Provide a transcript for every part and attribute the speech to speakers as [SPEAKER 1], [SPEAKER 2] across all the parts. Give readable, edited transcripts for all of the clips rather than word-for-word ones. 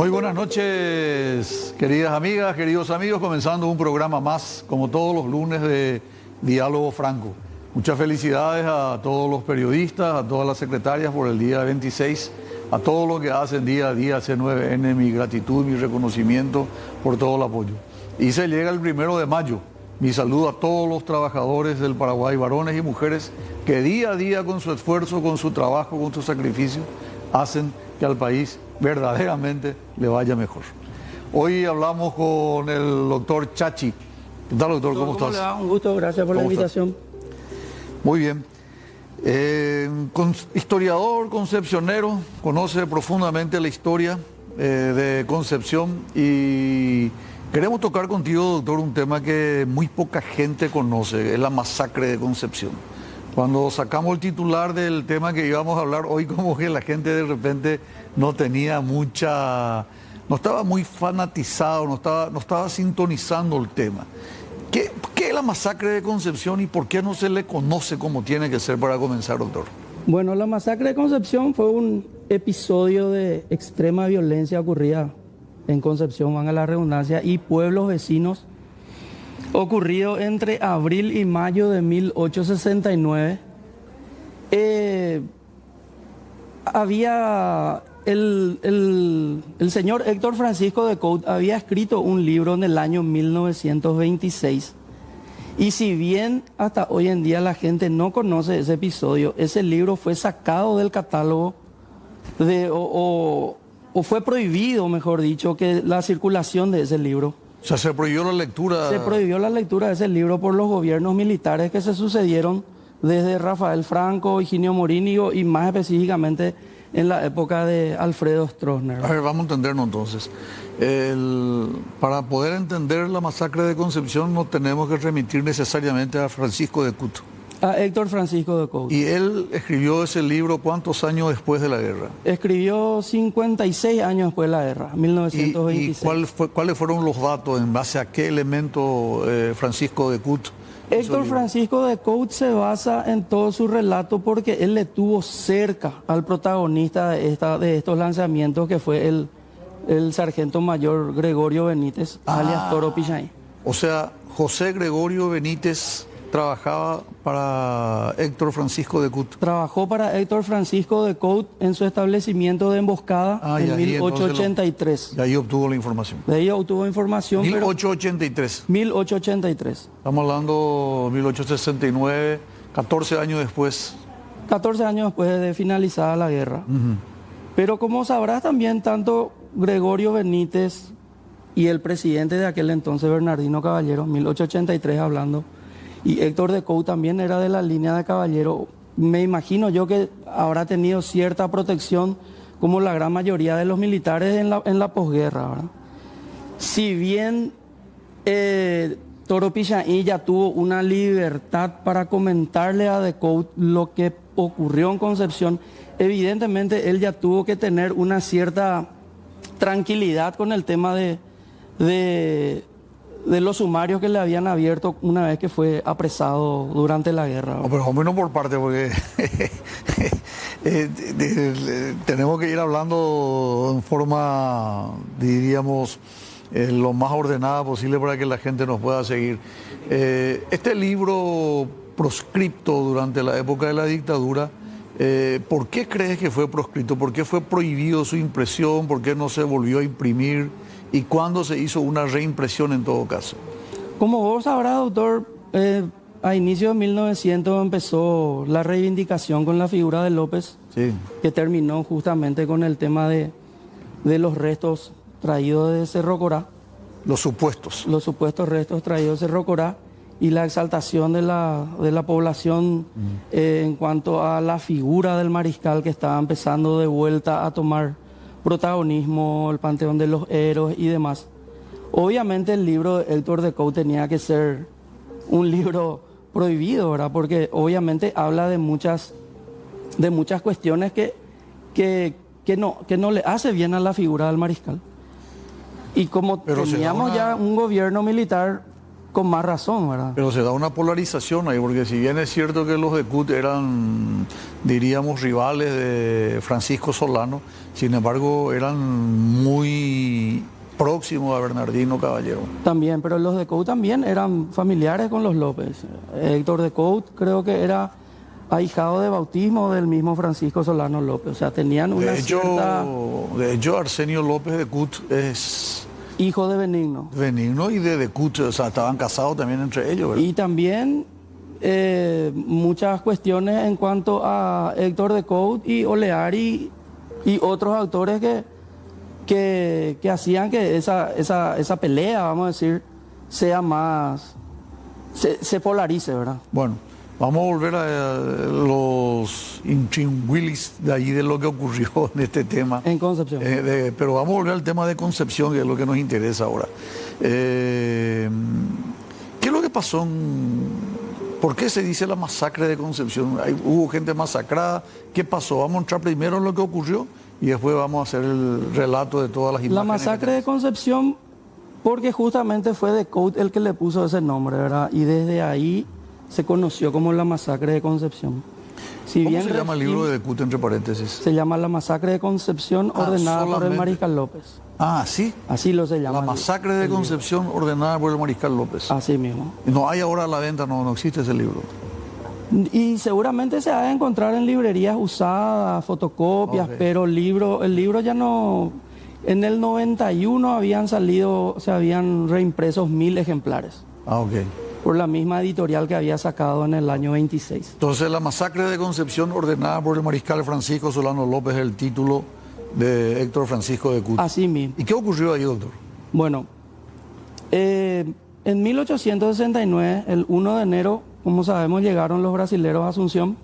[SPEAKER 1] Muy buenas noches, queridas amigas, queridos amigos, comenzando un programa más, como todos los lunes, de Diálogo Franco. Muchas felicidades a todos los periodistas, a todas las secretarias por el día 26, a todos los que hacen día a día C9N, mi gratitud, mi reconocimiento por todo el apoyo. Y se llega el 1 de mayo. Mi saludo a todos los trabajadores del Paraguay, varones y mujeres, que día a día con su esfuerzo, con su trabajo, con su sacrificio, hacen que al país verdaderamente le vaya mejor. Hoy hablamos con el doctor Chachi. ¿Qué tal, doctor? ¿Cómo estás?
[SPEAKER 2] Le va? Un gusto, gracias por la invitación.
[SPEAKER 1] Muy bien. Historiador concepcionero, conoce profundamente la historia de Concepción y queremos tocar contigo, doctor, un tema que muy poca gente conoce, es la masacre de Concepción. Cuando sacamos el titular del tema que íbamos a hablar hoy, como que la gente de repente no tenía mucha, no estaba muy fanatizado, no estaba sintonizando el tema. ¿Qué es la masacre de Concepción y por qué no se le conoce como tiene que ser para comenzar, doctor?
[SPEAKER 2] Bueno, la masacre de Concepción fue un episodio de extrema violencia ocurrida en Concepción, van a la redundancia, y pueblos vecinos, ocurrido entre abril y mayo de 1869. Había el señor Héctor Francisco de Cout había escrito un libro en el año 1926. Y si bien hasta hoy en día la gente no conoce ese episodio, ese libro fue sacado del catálogo o fue prohibido, mejor dicho, que la circulación de ese libro.
[SPEAKER 1] O sea, se prohibió la lectura.
[SPEAKER 2] Se prohibió la lectura de ese libro por los gobiernos militares que se sucedieron desde Rafael Franco, Higinio Morínigo y más específicamente en la época de Alfredo Stroessner.
[SPEAKER 1] A ver, vamos a entendernos entonces. Para poder entender la masacre de Concepción no tenemos que remitir necesariamente a Francisco de Cout.
[SPEAKER 2] A Héctor Francisco de Cout.
[SPEAKER 1] Y él escribió ese libro ¿cuántos años después de la guerra?
[SPEAKER 2] Escribió 56 años después de la guerra, 1926.
[SPEAKER 1] ¿Y cuáles fueron los datos? ¿En base a qué elemento Francisco de Cout?
[SPEAKER 2] Héctor Francisco de Cout se basa en todo su relato porque él le tuvo cerca al protagonista de estos lanzamientos, que fue el sargento mayor Gregorio Benítez, alias Toro Pichai.
[SPEAKER 1] O sea, José Gregorio Benítez trabajaba para Héctor Francisco de Cout.
[SPEAKER 2] Trabajó para Héctor Francisco de Cout en su establecimiento de emboscada en 1883.
[SPEAKER 1] Y ahí obtuvo la información.
[SPEAKER 2] De ahí obtuvo información.
[SPEAKER 1] 1883.
[SPEAKER 2] 1883.
[SPEAKER 1] Estamos hablando de 1869, 14 años después.
[SPEAKER 2] 14 años después de finalizada la guerra. Pero como sabrás también, tanto Gregorio Benítez y el presidente de aquel entonces, Bernardino Caballero, 1883 hablando, y Héctor de Cout también era de la línea de Caballero. Me imagino yo que habrá tenido cierta protección, como la gran mayoría de los militares en la posguerra, ¿verdad? Si bien Toro Pichai ya tuvo una libertad para comentarle a de Cout lo que ocurrió en Concepción, evidentemente él ya tuvo que tener una cierta tranquilidad con el tema de los sumarios que le habían abierto una vez que fue apresado durante la guerra.
[SPEAKER 1] No, pero menos por parte, porque tenemos que ir hablando en forma, diríamos, lo más ordenada posible para que la gente nos pueda seguir. Este libro proscripto durante la época de la dictadura, ¿por qué crees que fue proscripto? ¿Por qué fue prohibido su impresión? ¿Por qué no se volvió a imprimir? ¿Y cuándo se hizo una reimpresión en todo caso?
[SPEAKER 2] Como vos sabrás, doctor, a inicios de 1900 empezó la reivindicación con la figura de López,
[SPEAKER 1] sí,
[SPEAKER 2] que terminó justamente con el tema de los restos traídos de Cerro Corá.
[SPEAKER 1] Los supuestos.
[SPEAKER 2] Los supuestos restos traídos de Cerro Corá y la exaltación de la población en cuanto a la figura del mariscal, que estaba empezando de vuelta a tomar protagonismo, el Panteón de los Héroes y demás. Obviamente el libro de Héctor de Cout tenía que ser un libro prohibido, ¿verdad? Porque obviamente habla de muchas cuestiones que no le hace bien a la figura del mariscal. Y como teníamos ya un gobierno militar con más razón, ¿verdad?
[SPEAKER 1] Pero se da una polarización ahí, porque si bien es cierto que los de CUT eran, diríamos, rivales de Francisco Solano, sin embargo eran muy próximos a Bernardino Caballero.
[SPEAKER 2] También, pero los de COUT también eran familiares con los López. Héctor de COUT creo que era ahijado de bautismo del mismo Francisco Solano López. O sea, tenían una cierta...
[SPEAKER 1] De hecho, Arsenio López de CUT es...
[SPEAKER 2] hijo de Benigno.
[SPEAKER 1] Benigno y de CUT, o sea, estaban casados también entre ellos, ¿verdad?
[SPEAKER 2] Y también muchas cuestiones en cuanto a Héctor de COUT y Oleari y otros autores que hacían que esa pelea, vamos a decir, sea más... se polarice, ¿verdad?
[SPEAKER 1] Bueno, vamos a volver a los intríngulis de ahí de lo que ocurrió en este tema.
[SPEAKER 2] En Concepción.
[SPEAKER 1] Pero vamos a volver al tema de Concepción, que es lo que nos interesa ahora. ¿Qué es lo que pasó? ¿Por qué se dice la masacre de Concepción? ¿Hubo gente masacrada? ¿Qué pasó? Vamos a entrar primero en lo que ocurrió y después vamos a hacer el relato de todas las imágenes.
[SPEAKER 2] La masacre de Concepción, porque justamente fue de COUT el que le puso ese nombre, ¿verdad? Y desde ahí se conoció como la masacre de Concepción. Si
[SPEAKER 1] ¿Cómo
[SPEAKER 2] bien
[SPEAKER 1] se llama el libro de CUT, entre paréntesis?
[SPEAKER 2] Se llama La masacre de Concepción, ordenada por el Mariscal López.
[SPEAKER 1] Ah, sí.
[SPEAKER 2] Así lo se llama.
[SPEAKER 1] La masacre de Concepción, ordenada por el Mariscal López.
[SPEAKER 2] Así mismo.
[SPEAKER 1] No hay ahora a la venta, no existe ese libro.
[SPEAKER 2] Y seguramente se ha de encontrar en librerías usadas, fotocopias,
[SPEAKER 1] Okay.
[SPEAKER 2] pero el libro ya no... En el 91 se habían reimpresos 1000 ejemplares.
[SPEAKER 1] Ah, ok.
[SPEAKER 2] Por la misma editorial que había sacado en el año 26.
[SPEAKER 1] Entonces, la masacre de Concepción, ordenada por el Mariscal Francisco Solano López, es el título de Héctor Francisco de CUT.
[SPEAKER 2] Así mismo.
[SPEAKER 1] ¿Y qué ocurrió ahí, doctor?
[SPEAKER 2] Bueno, en 1869, el 1 de enero, como sabemos, llegaron los brasileros a Asunción.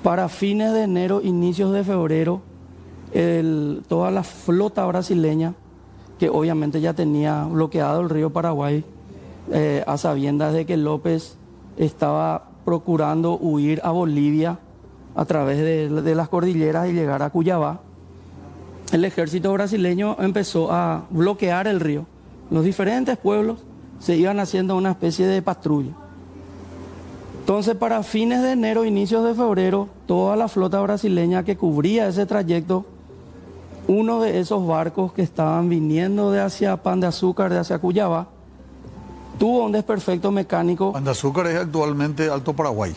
[SPEAKER 2] Para fines de enero, inicios de febrero, toda la flota brasileña, que obviamente ya tenía bloqueado el río Paraguay, a sabiendas de que López estaba procurando huir a Bolivia a través de las cordilleras y llegar a Cuyabá, el ejército brasileño empezó a bloquear el río. Los diferentes pueblos se iban haciendo una especie de patrulla. Entonces, para fines de enero, inicios de febrero, toda la flota brasileña que cubría ese trayecto, uno de esos barcos que estaban viniendo de hacia Pan de Azúcar, de hacia Cuyabá, tuvo un desperfecto mecánico.
[SPEAKER 1] Pan de Azúcar es actualmente Alto Paraguay.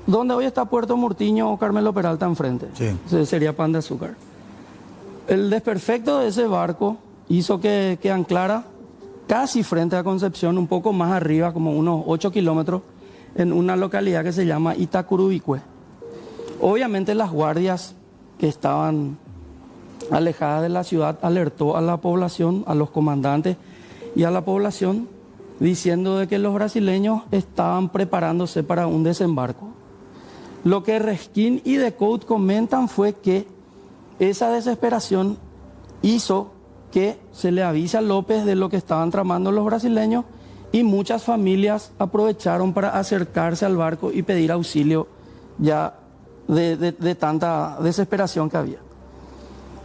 [SPEAKER 2] Donde hoy está Puerto Murtiño o Carmelo Peralta enfrente.
[SPEAKER 1] Sí.
[SPEAKER 2] Ese sería Pan de Azúcar. El desperfecto de ese barco hizo que anclara casi frente a Concepción, un poco más arriba, como unos 8 kilómetros, en una localidad que se llama Itacurubicue. Obviamente las guardias que estaban alejadas de la ciudad alertó a la población, a los comandantes y a la población, diciendo de que los brasileños estaban preparándose para un desembarco. Lo que Resquín y de COUT comentan fue que esa desesperación hizo que se le avise a López de lo que estaban tramando los brasileños y muchas familias aprovecharon para acercarse al barco y pedir auxilio ya de tanta desesperación que había.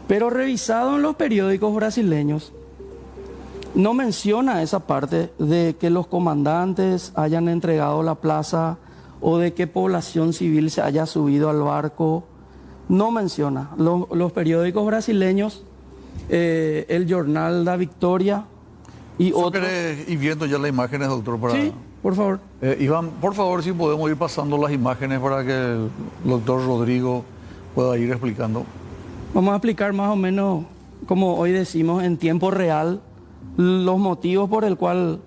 [SPEAKER 2] Pero revisado en los periódicos brasileños, no menciona esa parte de que los comandantes hayan entregado la plaza o de que población civil se haya subido al barco. No menciona. Los periódicos brasileños, el Jornal da Victoria y otros...
[SPEAKER 1] Ir viendo ya las imágenes, doctor, para...
[SPEAKER 2] Sí, por favor.
[SPEAKER 1] Iván, por favor, si podemos ir pasando las imágenes para que el doctor Rodrigo pueda ir explicando.
[SPEAKER 2] Vamos a explicar más o menos, como hoy decimos, en tiempo real, los motivos por el cual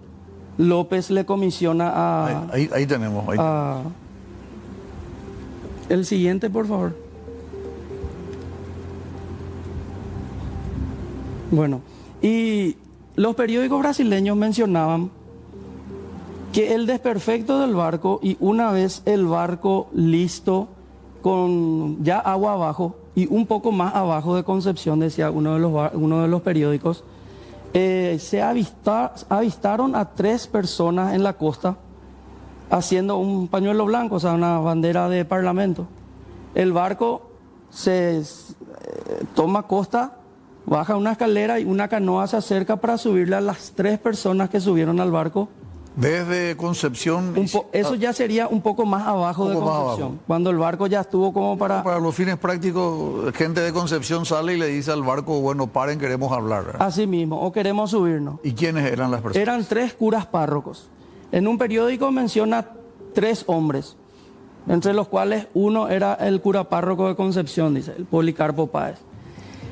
[SPEAKER 2] López le comisiona a...
[SPEAKER 1] Ahí tenemos.
[SPEAKER 2] El siguiente, por favor. Bueno, y los periódicos brasileños mencionaban que el desperfecto del barco, y una vez el barco listo, con ya agua abajo y un poco más abajo de Concepción, decía uno de los periódicos, se avistaron a 3 personas en la costa haciendo un pañuelo blanco, o sea, una bandera de parlamento. El barco se toma costa, baja una escalera y una canoa se acerca para subirle a las 3 personas que subieron al barco
[SPEAKER 1] Desde Concepción...
[SPEAKER 2] Eso ya sería un poco más abajo de Concepción, cuando el barco ya estuvo como para...
[SPEAKER 1] Para los fines prácticos, gente de Concepción sale y le dice al barco, bueno, paren, queremos hablar, ¿verdad?
[SPEAKER 2] Así mismo, o queremos subirnos.
[SPEAKER 1] ¿Y quiénes eran las personas?
[SPEAKER 2] Eran 3 curas párrocos. En un periódico menciona 3 hombres, entre los cuales uno era el cura párroco de Concepción, dice, el Policarpo Páez.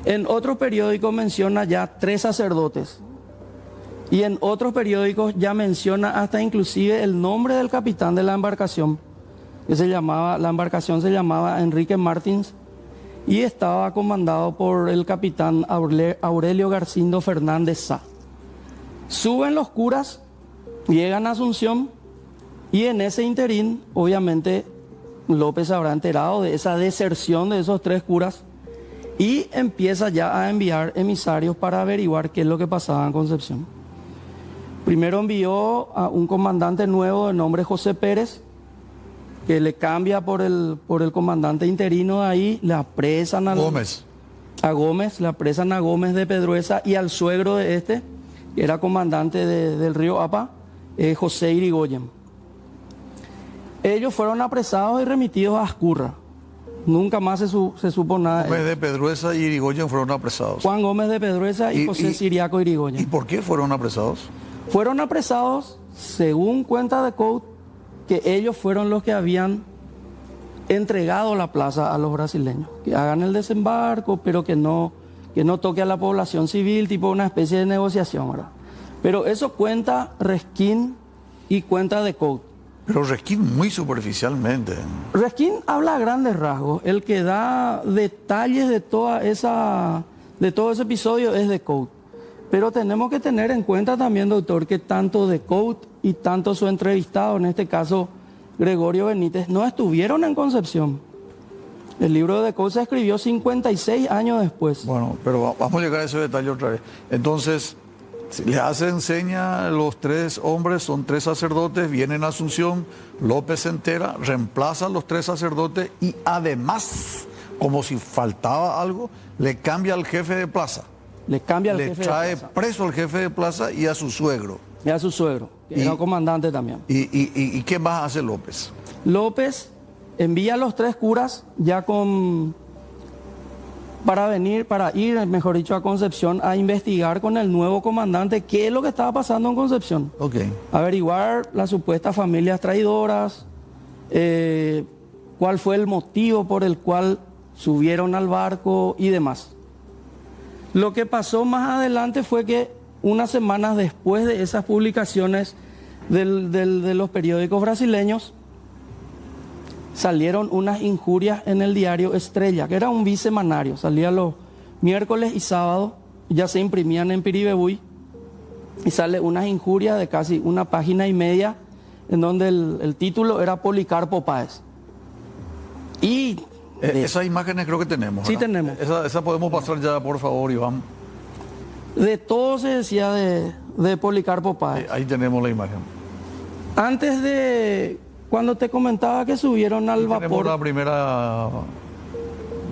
[SPEAKER 2] En otro periódico menciona ya 3 sacerdotes. Y en otros periódicos ya menciona hasta inclusive el nombre del capitán de la embarcación, que la embarcación se llamaba Enrique Martins y estaba comandado por el capitán Aurelio Garcindo Fernández Sá. Suben los curas, llegan a Asunción y en ese interín, obviamente, López habrá enterado de esa deserción de esos 3 curas y empieza ya a enviar emisarios para averiguar qué es lo que pasaba en Concepción. Primero envió a un comandante nuevo de nombre José Pérez, que le cambia por el comandante interino de ahí, le apresan a Gómez, le apresan a Gómez de Pedruesa y al suegro de este, que era comandante del río Apa, José Irigoyen. Ellos fueron apresados y remitidos a Ascurra. Nunca más se supo nada.
[SPEAKER 1] Gómez de Pedruesa y Irigoyen fueron apresados.
[SPEAKER 2] Juan Gómez de Pedruesa y José Siriaco Irigoyen.
[SPEAKER 1] ¿Y por qué fueron apresados?
[SPEAKER 2] Fueron apresados, según cuenta de Couto, que ellos fueron los que habían entregado la plaza a los brasileños. Que hagan el desembarco, pero que no toque a la población civil, tipo una especie de negociación, ¿verdad? Pero eso cuenta Resquín y cuenta de Couto.
[SPEAKER 1] Pero Resquín muy superficialmente.
[SPEAKER 2] Resquín habla a grandes rasgos. El que da detalles de todo ese episodio es de Couto. Pero tenemos que tener en cuenta también, doctor, que tanto de Couto y tanto su entrevistado, en este caso Gregorio Benítez, no estuvieron en Concepción. El libro de Couto se escribió 56 años después.
[SPEAKER 1] Bueno, pero vamos a llegar a ese detalle otra vez. Entonces, le hacen seña los 3 hombres, son 3 sacerdotes, vienen a Asunción, López se entera, reemplaza a los 3 sacerdotes y además, como si faltaba algo, le cambia al jefe de plaza. Le trae preso al jefe de plaza y a su suegro.
[SPEAKER 2] Y a su suegro, que era comandante también.
[SPEAKER 1] ¿Y qué más hace López?
[SPEAKER 2] López envía a los 3 curas ya para ir, mejor dicho, a Concepción a investigar con el nuevo comandante qué es lo que estaba pasando en Concepción.
[SPEAKER 1] Okay.
[SPEAKER 2] Averiguar las supuestas familias traidoras, cuál fue el motivo por el cual subieron al barco y demás. Lo que pasó más adelante fue que unas semanas después de esas publicaciones de los periódicos brasileños, salieron unas injurias en el diario Estrella, que era un bisemanario, salía los miércoles y sábados, ya se imprimían en Piribebuy, y sale unas injurias de casi 1,5 páginas, en donde el título era Policarpo Páez. Y
[SPEAKER 1] esas imágenes creo que tenemos,
[SPEAKER 2] sí,
[SPEAKER 1] ¿verdad?
[SPEAKER 2] tenemos.
[SPEAKER 1] Esa podemos pasar ya, por favor, Iván.
[SPEAKER 2] De todo se decía de Policarpo Páez.
[SPEAKER 1] Ahí tenemos la imagen.
[SPEAKER 2] Antes de... Cuando te comentaba que subieron al vapor...
[SPEAKER 1] Tenemos la primera...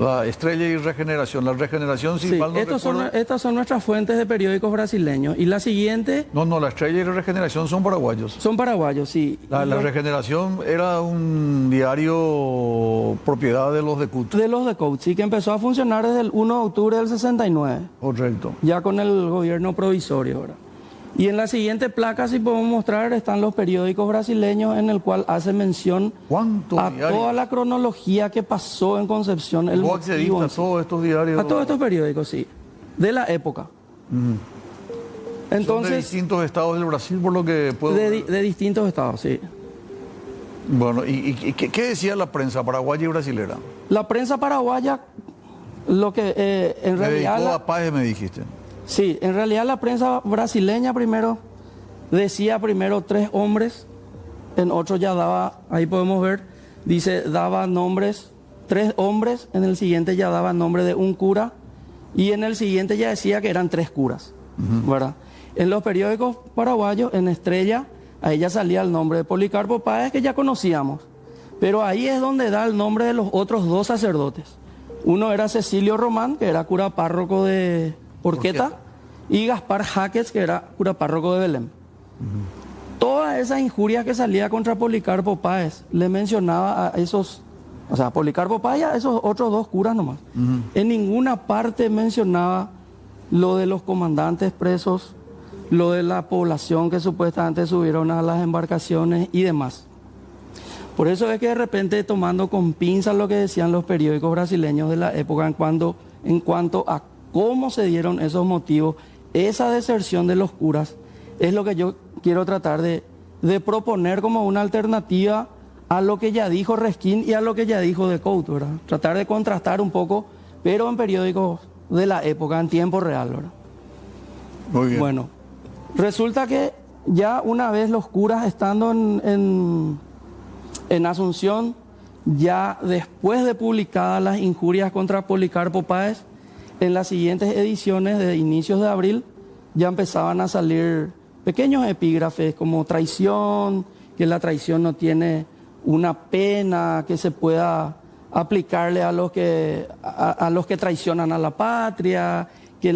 [SPEAKER 1] La Estrella y Regeneración. La Regeneración, si mal no recuerdo...
[SPEAKER 2] Estas son nuestras fuentes de periódicos brasileños. Y la siguiente...
[SPEAKER 1] No, la Estrella y Regeneración son paraguayos.
[SPEAKER 2] Son paraguayos, sí.
[SPEAKER 1] La Regeneración era un diario propiedad de los de Couto.
[SPEAKER 2] De los de Couto, sí, que empezó a funcionar desde el 1 de octubre del 69.
[SPEAKER 1] Correcto.
[SPEAKER 2] Ya con el gobierno provisorio, ¿verdad? Y en la siguiente placa, si podemos mostrar, están los periódicos brasileños en el cual hace mención a toda la cronología que pasó en Concepción.
[SPEAKER 1] ¿Vos accediste a todos estos diarios?
[SPEAKER 2] A todos estos periódicos, sí, de la época. Entonces,
[SPEAKER 1] son de distintos estados del Brasil, por lo que puedo...
[SPEAKER 2] De distintos estados, sí.
[SPEAKER 1] Bueno, ¿y qué decía la prensa paraguaya y brasilera?
[SPEAKER 2] La prensa paraguaya, lo que en realidad...
[SPEAKER 1] Me dedicó a Páez, me dijiste.
[SPEAKER 2] Sí, en realidad la prensa brasileña decía 3 hombres, en otro ya daba, ahí podemos ver, daba nombres, 3 hombres, en el siguiente ya daba nombre de un cura, y en el siguiente ya decía que eran 3 curas, ¿verdad? En los periódicos paraguayos, en Estrella, ahí ya salía el nombre de Policarpo Páez, que ya conocíamos, pero ahí es donde da el nombre de los otros 2 sacerdotes. Uno era Cecilio Román, que era cura párroco de Porqueta, y Gaspar Jaques, que era cura párroco de Belém. Todas todas esas injurias que salía contra Policarpo Páez, le mencionaba a esos, o sea, Policarpo Páez y a esos otros dos curas nomás. En ninguna parte mencionaba lo de los comandantes presos, lo de la población que supuestamente subieron a las embarcaciones y demás. Por eso es que de repente, tomando con pinzas lo que decían los periódicos brasileños de la época en cuanto a cómo se dieron esos motivos, esa deserción de los curas, es lo que yo quiero tratar de proponer como una alternativa a lo que ya dijo Resquín y a lo que ya dijo de Couto, ¿verdad? Tratar de contrastar un poco, pero en periódicos de la época, en tiempo real, ¿verdad?
[SPEAKER 1] Muy bien.
[SPEAKER 2] Bueno, resulta que ya una vez los curas estando en Asunción, ya después de publicadas las injurias contra Policarpo Páez, en las siguientes ediciones de inicios de abril ya empezaban a salir pequeños epígrafes como traición, que la traición no tiene una pena que se pueda aplicarle a los que traicionan a la patria, que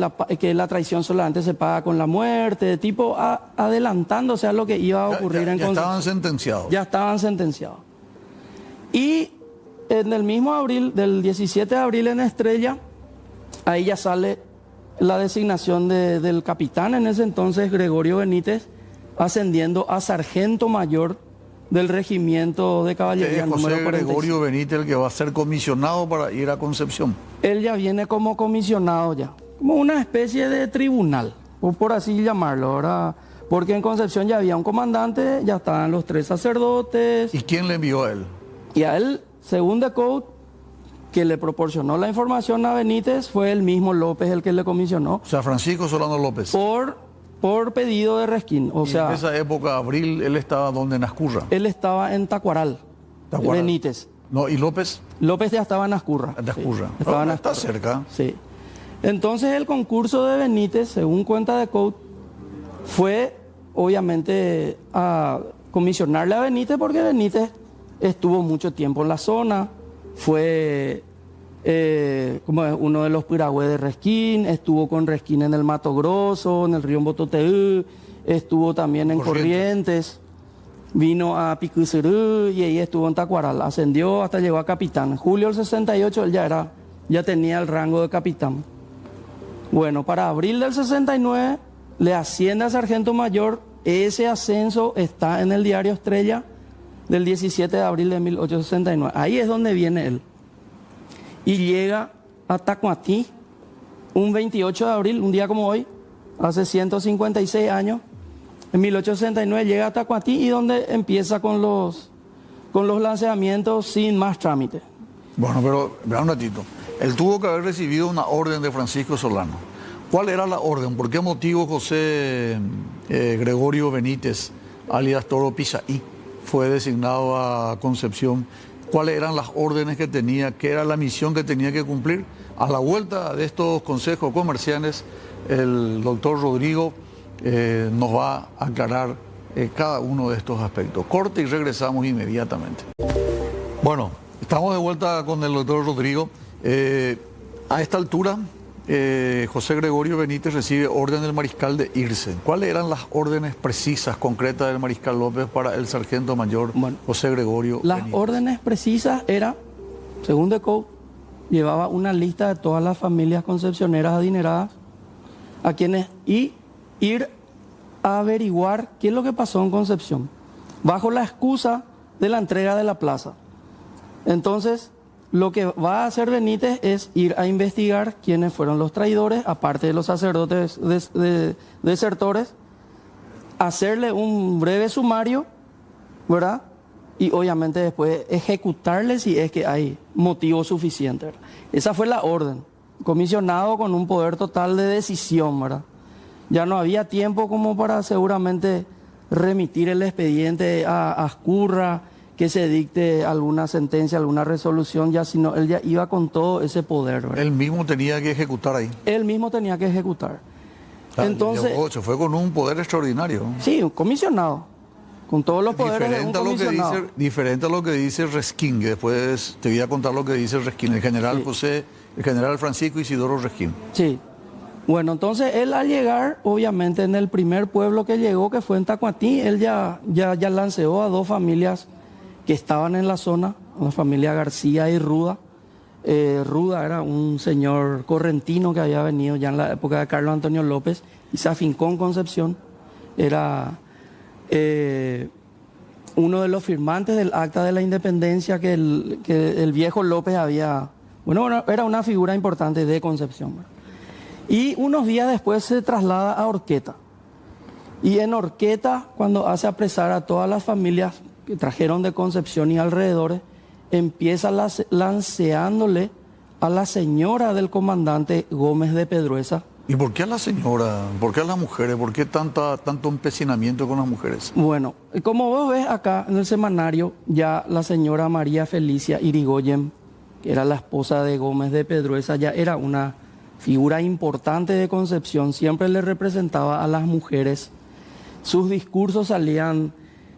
[SPEAKER 2] la traición solamente se paga con la muerte, tipo adelantándose a lo que iba a ocurrir en Concepción.
[SPEAKER 1] Ya estaban sentenciados.
[SPEAKER 2] Ya estaban sentenciados. Y en el mismo abril, del 17 de abril en Estrella, ahí ya sale la designación del capitán, en ese entonces Gregorio Benítez, ascendiendo a sargento mayor del regimiento de caballería
[SPEAKER 1] José
[SPEAKER 2] número 45.
[SPEAKER 1] Gregorio Benítez, el que va a ser comisionado para ir a Concepción.
[SPEAKER 2] Él ya viene como comisionado ya, como una especie de tribunal, por así llamarlo, ahora, porque en Concepción ya había un comandante, ya estaban los 3 sacerdotes.
[SPEAKER 1] ¿Y quién le envió a él?
[SPEAKER 2] Y a él, según de Couto, que le proporcionó la información a Benítez, fue el mismo López el que le comisionó.
[SPEAKER 1] O sea, Francisco Solano López.
[SPEAKER 2] Por pedido de Resquín. O sea,
[SPEAKER 1] en esa época, abril, él estaba donde, en Ascurra.
[SPEAKER 2] Él estaba en Tacuaral. Benítez.
[SPEAKER 1] No, ¿y López?
[SPEAKER 2] López ya estaba en Ascurra.
[SPEAKER 1] En Ascurra.
[SPEAKER 2] Sí, estaba en
[SPEAKER 1] Está
[SPEAKER 2] Ascurra.
[SPEAKER 1] cerca.
[SPEAKER 2] Sí. Entonces el concurso de Benítez, según cuenta de Couto, fue obviamente a comisionarle a Benítez porque Benítez estuvo mucho tiempo en la zona, fue como uno de los piragües de Resquín, estuvo con Resquín en el Mato Grosso, en el río Bototeú, estuvo también en Corrientes, vino a Picucerú y ahí estuvo en Tacuaral, ascendió hasta llegó a capitán. En julio del 68 él ya tenía el rango de capitán. Bueno, para abril del 69 le asciende a sargento mayor, ese ascenso está en el diario Estrella del 17 de abril de 1869. Ahí es donde viene él. Y llega a Tacuatí un 28 de abril, un día como hoy, hace 156 años, en 1869 llega a Tacuatí y donde empieza con los lanzamientos sin más trámite.
[SPEAKER 1] Bueno, pero vea un ratito. Él tuvo que haber recibido una orden de Francisco Solano. ¿Cuál era la orden? ¿Por qué motivo José Gregorio Benítez, alias Toro Pisaí, fue designado a Concepción? ¿Cuáles eran las órdenes que tenía? ¿Qué era la misión que tenía que cumplir? A la vuelta de estos consejos comerciales, el doctor Rodrigo nos va a aclarar cada uno de estos aspectos. Corte y regresamos inmediatamente. Bueno, estamos de vuelta con el doctor Rodrigo. A esta altura, José Gregorio Benítez recibe orden del mariscal de irse. ¿Cuáles eran las órdenes precisas, concretas del mariscal López para el sargento mayor José Gregorio
[SPEAKER 2] Las
[SPEAKER 1] Benítez?
[SPEAKER 2] órdenes precisas era, según de Couto, llevaba una lista de todas las familias concepcioneras adineradas a quienes ir a averiguar qué es lo que pasó en Concepción, bajo la excusa de la entrega de la plaza. Entonces, lo que va a hacer Benítez es ir a investigar quiénes fueron los traidores, aparte de los sacerdotes desertores, hacerle un breve sumario, ¿verdad? Y obviamente después ejecutarle si es que hay motivo suficiente, ¿verdad? Esa fue la orden, comisionado con un poder total de decisión, ¿verdad? Ya no había tiempo como para seguramente remitir el expediente a Ascurra, que se dicte alguna sentencia, alguna resolución, ya, sino él ya iba con todo ese poder, ¿verdad?
[SPEAKER 1] Él mismo tenía que ejecutar ahí.
[SPEAKER 2] Él mismo tenía que ejecutar.
[SPEAKER 1] Entonces, se fue con un poder extraordinario.
[SPEAKER 2] Sí, un comisionado, con todos los poderes de un comisionado.
[SPEAKER 1] Diferente a lo que dice Resquín, que después te voy a contar lo que dice Resquín, el general Francisco Isidoro Resquín.
[SPEAKER 2] Sí, Bueno, entonces él al llegar, obviamente en el primer pueblo que llegó, que fue en Tacuatí, él ya lanceó a dos familias que estaban en la zona, la familia García y Ruda. Ruda era un señor correntino que había venido ya en la época de Carlos Antonio López y se afincó en Concepción. Era uno de los firmantes del Acta de la Independencia que el viejo López había... Bueno, era una figura importante de Concepción, ¿verdad? Y unos días después se traslada a Horqueta. Y en Horqueta, cuando hace apresar a todas las familias que trajeron de Concepción y alrededores, empieza lanceándole a la señora del comandante Gómez de Pedruesa.
[SPEAKER 1] ¿Y por qué a la señora? ¿Por qué a las mujeres? ¿Por qué tanto empecinamiento con las mujeres?
[SPEAKER 2] Bueno, como vos ves acá en el semanario, ya la señora María Felicia Irigoyen, que era la esposa de Gómez de Pedruesa, ya era una figura importante de Concepción, siempre le representaba a las mujeres. Sus discursos salían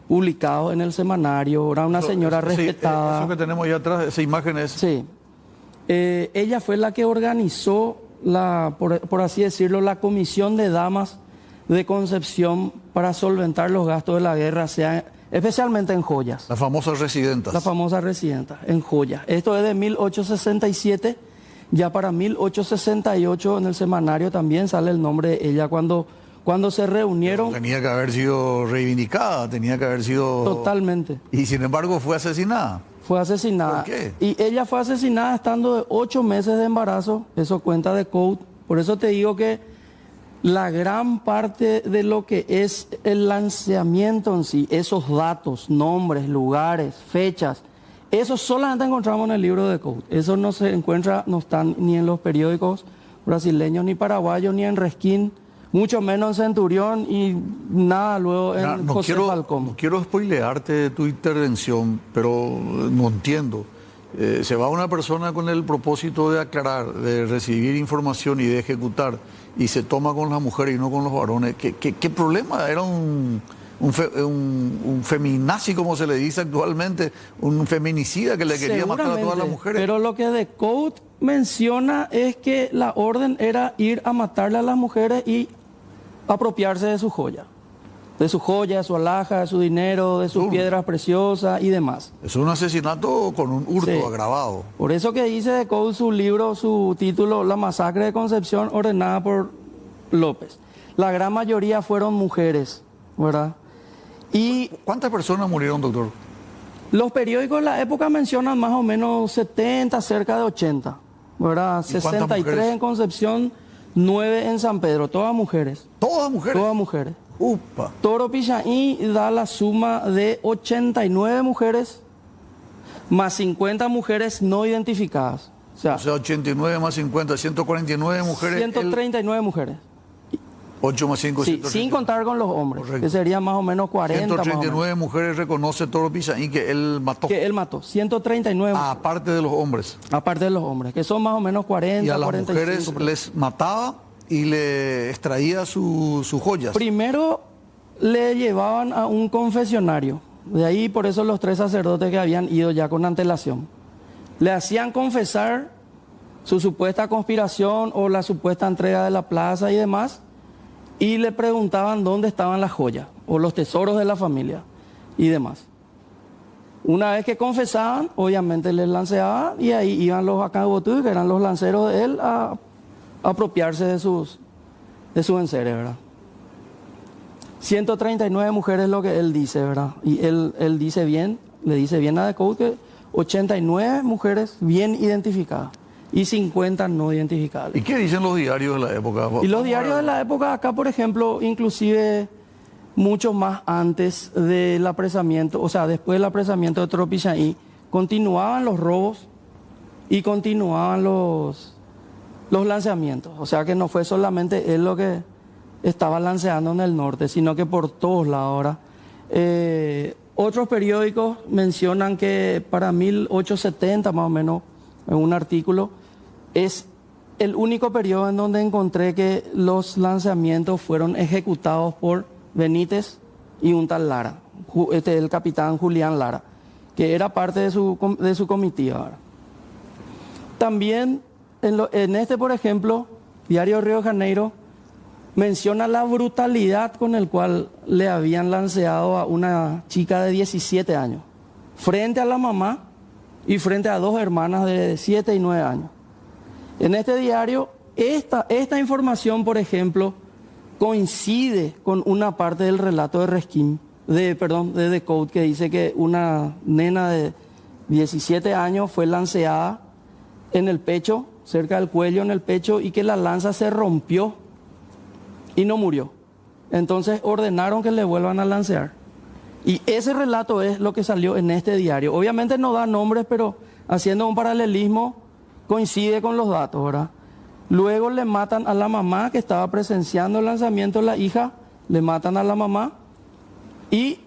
[SPEAKER 2] publicados en el semanario, era una señora respetada.
[SPEAKER 1] Sí, eso que tenemos ahí atrás, esa imagen es...
[SPEAKER 2] Sí. Ella fue la que organizó, por así decirlo, la Comisión de Damas de Concepción para solventar los gastos de la guerra, especialmente en joyas.
[SPEAKER 1] Las famosas residentas.
[SPEAKER 2] Las famosas residentas, en joyas. Esto es de 1867. Ya para 1868 en el semanario también sale el nombre de ella cuando se reunieron.
[SPEAKER 1] Pero tenía que haber sido reivindicada, tenía que haber sido...
[SPEAKER 2] Totalmente.
[SPEAKER 1] Y sin embargo fue asesinada.
[SPEAKER 2] Fue asesinada.
[SPEAKER 1] ¿Por qué?
[SPEAKER 2] Y ella fue asesinada estando de 8 meses de embarazo, eso cuenta de Code. Por eso te digo que la gran parte de lo que es el lanceamiento en sí, esos datos, nombres, lugares, fechas, eso solamente encontramos en el libro de Code. Eso no se encuentra, no están ni en los periódicos brasileños, ni paraguayos, ni en Resquín, mucho menos en Centurión y nada luego en José Falcón.
[SPEAKER 1] No quiero spoilearte tu intervención, pero no entiendo. Se va una persona con el propósito de aclarar, de recibir información y de ejecutar, y se toma con las mujeres y no con los varones. ¿Qué problema? Era un feminazi, como se le dice actualmente, un feminicida que le quería matar a todas las mujeres.
[SPEAKER 2] Pero lo que The Code menciona es que la orden era ir a matarle a las mujeres y apropiarse de su joya. De su joya, de su alhaja, de su dinero, de sus piedras preciosas y demás.
[SPEAKER 1] Es un asesinato con un hurto agravado.
[SPEAKER 2] Por eso que dice The Code su libro, su título, La masacre de Concepción, ordenada por López. La gran mayoría fueron mujeres, ¿verdad? Y
[SPEAKER 1] ¿cuántas personas murieron, doctor?
[SPEAKER 2] Los periódicos de la época mencionan más o menos 70, cerca de 80, ¿verdad? 63 en Concepción, 9 en San Pedro, todas mujeres.
[SPEAKER 1] ¿Todas mujeres?
[SPEAKER 2] Todas mujeres.
[SPEAKER 1] Upa.
[SPEAKER 2] Toro Pichaí da la suma de 89 mujeres más 50 mujeres no identificadas.
[SPEAKER 1] O sea 89 más 50, 149 mujeres.
[SPEAKER 2] 139 mujeres.
[SPEAKER 1] 8 más 5,
[SPEAKER 2] sí, sin contar con los hombres, correcto, que serían más o menos 40.
[SPEAKER 1] 139 mujeres reconoce Toro Pichaí que él mató.
[SPEAKER 2] Que él mató, 139.
[SPEAKER 1] Aparte de los hombres.
[SPEAKER 2] Aparte de los hombres, que son más o menos 40,
[SPEAKER 1] y a las
[SPEAKER 2] 45.
[SPEAKER 1] Mujeres les mataba y le extraía sus joyas.
[SPEAKER 2] Primero le llevaban a un confesionario. De ahí por eso los 3 sacerdotes que habían ido ya con antelación. Le hacían confesar su supuesta conspiración o la supuesta entrega de la plaza y demás. Y le preguntaban dónde estaban las joyas o los tesoros de la familia y demás. Una vez que confesaban, obviamente les lanceaban y ahí iban los acabotú, que eran los lanceros de él, a apropiarse de sus enseres, ¿verdad? 139 mujeres es lo que él dice, ¿verdad? Y él dice bien, le dice bien a The Code que 89 mujeres bien identificadas y 50 no identificadas.
[SPEAKER 1] ¿Y qué dicen los diarios de la época?
[SPEAKER 2] Y los diarios de la época acá, por ejemplo, inclusive mucho más antes del apresamiento, o sea, después del apresamiento de Toro Pichaí, continuaban los robos y continuaban los lanceamientos. O sea que no fue solamente él lo que estaba lanceando en el norte, sino que por todos lados ahora. Otros periódicos mencionan que para 1870 más o menos, en un artículo, es el único periodo en donde encontré que los lanzamientos fueron ejecutados por Benítez y un tal Lara, el capitán Julián Lara, que era parte de su comitiva. También, en este, por ejemplo, Diario Río de Janeiro menciona la brutalidad con el cual le habían lanceado a una chica de 17 años, frente a la mamá y frente a dos hermanas de 7 y 9 años. En este diario, esta información, por ejemplo, coincide con una parte del relato de Reskin, de Decode, que dice que una nena de 17 años fue lanceada en el pecho, cerca del cuello, en el pecho, y que la lanza se rompió y no murió. Entonces ordenaron que le vuelvan a lancear. Y ese relato es lo que salió en este diario. Obviamente no da nombres, pero haciendo un paralelismo coincide con los datos, ¿verdad? Luego le matan a la mamá que estaba presenciando el lanzamiento, la hija, le matan a la mamá y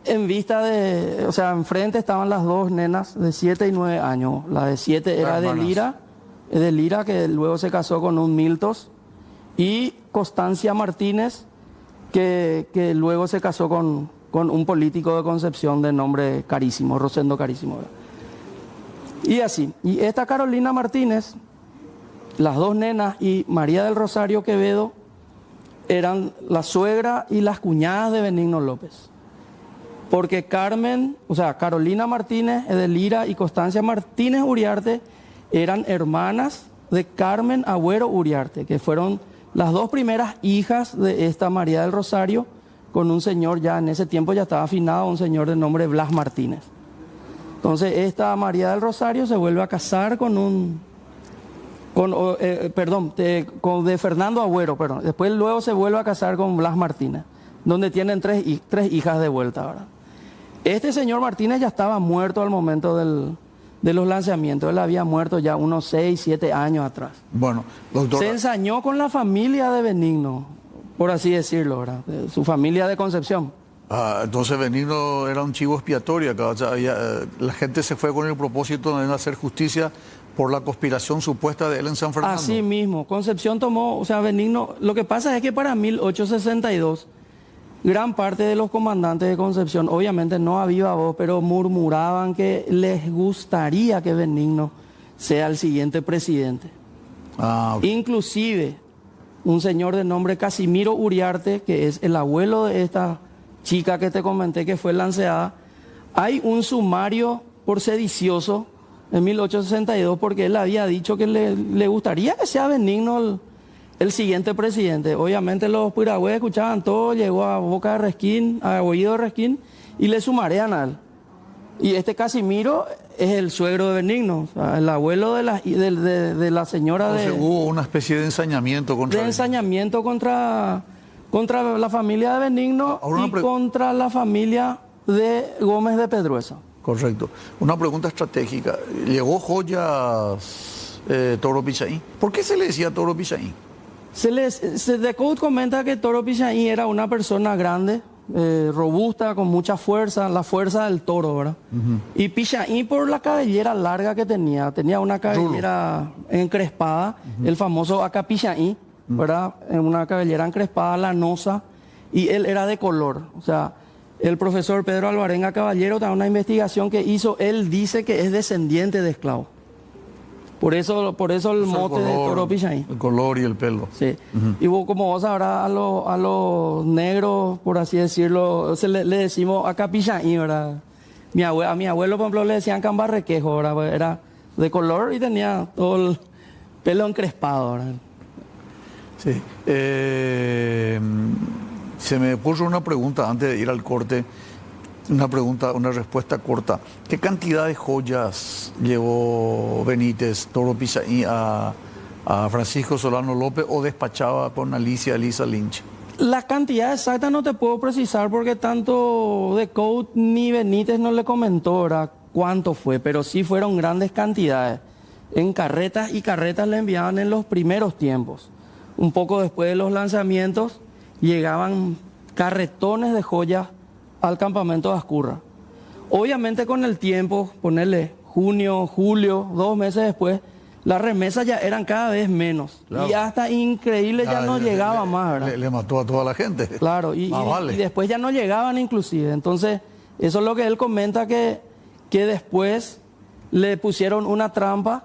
[SPEAKER 2] en vista de, o sea, enfrente estaban las dos nenas de 7 y 9 años. La de 7 era de Lira, que luego se casó con un Miltos, y Constancia Martínez, que luego se casó con un político de Concepción de nombre Carísimo, Rosendo Carísimo. Y así, y esta Carolina Martínez, las dos nenas y María del Rosario Quevedo eran la suegra y las cuñadas de Benigno López. Porque Carolina Martínez de Lira y Constancia Martínez Uriarte eran hermanas de Carmen Agüero Uriarte, que fueron las dos primeras hijas de esta María del Rosario, con un señor, ya en ese tiempo ya estaba afinado, un señor de nombre Blas Martínez. Entonces esta María del Rosario se vuelve a casar de Fernando Agüero, después luego se vuelve a casar con Blas Martínez, donde tienen tres hijas de vuelta, ¿verdad? Este señor Martínez ya estaba muerto al momento de los lanzamientos. Él había muerto ya unos 6, 7 años atrás.
[SPEAKER 1] Bueno, doctor.
[SPEAKER 2] Se ensañó con la familia de Benigno, por así decirlo, ¿verdad? Su familia de Concepción.
[SPEAKER 1] Entonces Benigno era un chivo expiatorio acá. O sea, la gente se fue con el propósito de hacer justicia por la conspiración supuesta de él en San Fernando.
[SPEAKER 2] Así mismo, Concepción tomó, o sea, Benigno, lo que pasa es que para 1862, gran parte de los comandantes de Concepción, obviamente no a viva voz, pero murmuraban que les gustaría que Benigno sea el siguiente presidente.
[SPEAKER 1] Okay.
[SPEAKER 2] Inclusive, un señor de nombre Casimiro Uriarte, que es el abuelo de esta chica que te comenté que fue lanceada, hay un sumario por sedicioso en 1862 porque él había dicho que le gustaría que sea Benigno el siguiente presidente. Obviamente los piragües escuchaban todo, llegó a boca de Reskin, a oído de Reskin, y le sumarean a él. Y este Casimiro es el suegro de Benigno, o sea, el abuelo de la señora.
[SPEAKER 1] Entonces hubo una especie de ensañamiento
[SPEAKER 2] contra la familia de Benigno y contra la familia de Gómez de Pedruesa.
[SPEAKER 1] Correcto. Una pregunta estratégica. ¿Llegó joyas Toro Pichaín? ¿Por qué se le decía Toro Pichaín?
[SPEAKER 2] Decode comenta que Toro Pichaín era una persona grande, robusta, con mucha fuerza, la fuerza del toro, ¿verdad? Y Pichaín por la cabellera larga que tenía una cabellera encrespada, el famoso acá Pichaín, ¿verdad? Una cabellera encrespada, lanosa, y él era de color. O sea, el profesor Pedro Alvarenga Caballero, en una investigación que hizo, él dice que es descendiente de esclavos. Por eso el mote de Toro Pichaín.
[SPEAKER 1] El color y el pelo.
[SPEAKER 2] Sí. Y como vos sabrás, a los negros, por así decirlo, le decimos acá Pichaín, ¿verdad? A mi abuelo, por ejemplo, le decían cambarrequejo, ¿verdad? Era de color y tenía todo el pelo encrespado, ¿verdad?
[SPEAKER 1] Sí. Se me puso una pregunta antes de ir al corte. Una respuesta corta. ¿Qué cantidad de joyas llevó Benítez, Toro Pichaín a Francisco Solano López o despachaba con Alicia Elisa Lynch?
[SPEAKER 2] La cantidad exacta no te puedo precisar porque tanto Decode ni Benítez no le comentó, ¿verdad?, cuánto fue, pero sí fueron grandes cantidades. En carretas y carretas le enviaban en los primeros tiempos. Un poco después de los lanzamientos llegaban carretones de joyas al campamento de Ascurra. Obviamente con el tiempo, ponerle junio, julio, 2 meses después, las remesas ya eran cada vez menos. Claro. Y hasta increíble ya no llegaba más, ¿verdad?
[SPEAKER 1] Le mató a toda la gente.
[SPEAKER 2] Claro, y después ya no llegaban inclusive. Entonces, eso es lo que él comenta, que después le pusieron una trampa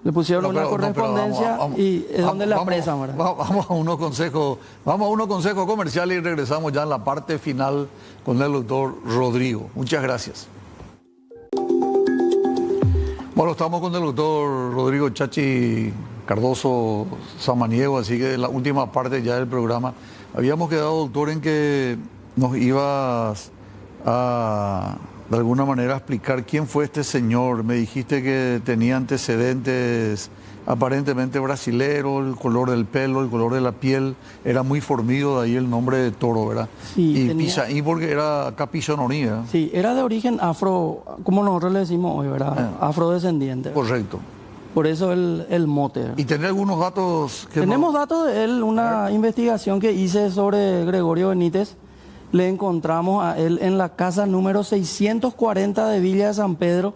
[SPEAKER 2] Le pusieron una
[SPEAKER 1] pero
[SPEAKER 2] correspondencia y es donde la apresan, ¿verdad?
[SPEAKER 1] Vamos a unos consejos comerciales y regresamos ya en la parte final con el doctor Rodrigo. Muchas gracias. Bueno, estamos con el doctor Rodrigo Chachi Cardoso Samaniego, así que en la última parte ya del programa habíamos quedado, doctor, en que nos ibas a, de alguna manera, explicar quién fue este señor. Me dijiste que tenía antecedentes aparentemente brasileros, el color del pelo, el color de la piel, era muy formido, de ahí el nombre de Toro, ¿verdad?
[SPEAKER 2] Sí,
[SPEAKER 1] y
[SPEAKER 2] tenía...
[SPEAKER 1] Pisaí porque era capizononí, ¿verdad?
[SPEAKER 2] Sí, era de origen afro, como nosotros le decimos hoy, ¿verdad? Afrodescendiente.
[SPEAKER 1] Correcto.
[SPEAKER 2] Por eso el mote, ¿verdad?
[SPEAKER 1] ¿Y tenés algunos datos?
[SPEAKER 2] Tenemos datos de él, una investigación que hice sobre Gregorio Benítez. Le encontramos a él en la casa número 640 de Villa de San Pedro,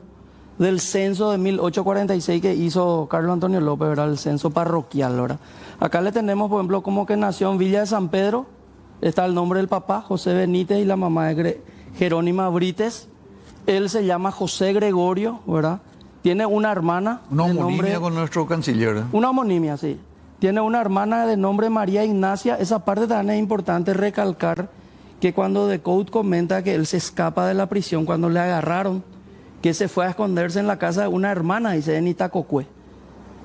[SPEAKER 2] del censo de 1846 que hizo Carlos Antonio López, ¿verdad? El censo parroquial, ¿verdad? Acá le tenemos, por ejemplo, como que nació en Villa de San Pedro, está el nombre del papá, José Benítez, y la mamá de Jerónima Brites. Él se llama José Gregorio, ¿verdad? Tiene una hermana.
[SPEAKER 1] Una homonimia con nuestro canciller.
[SPEAKER 2] Una homonimia, sí. Tiene una hermana de nombre María Ignacia. Esa parte también es importante recalcar, que cuando Decaux comenta que él se escapa de la prisión cuando le agarraron, que se fue a esconderse en la casa de una hermana, dice, en Itacocué.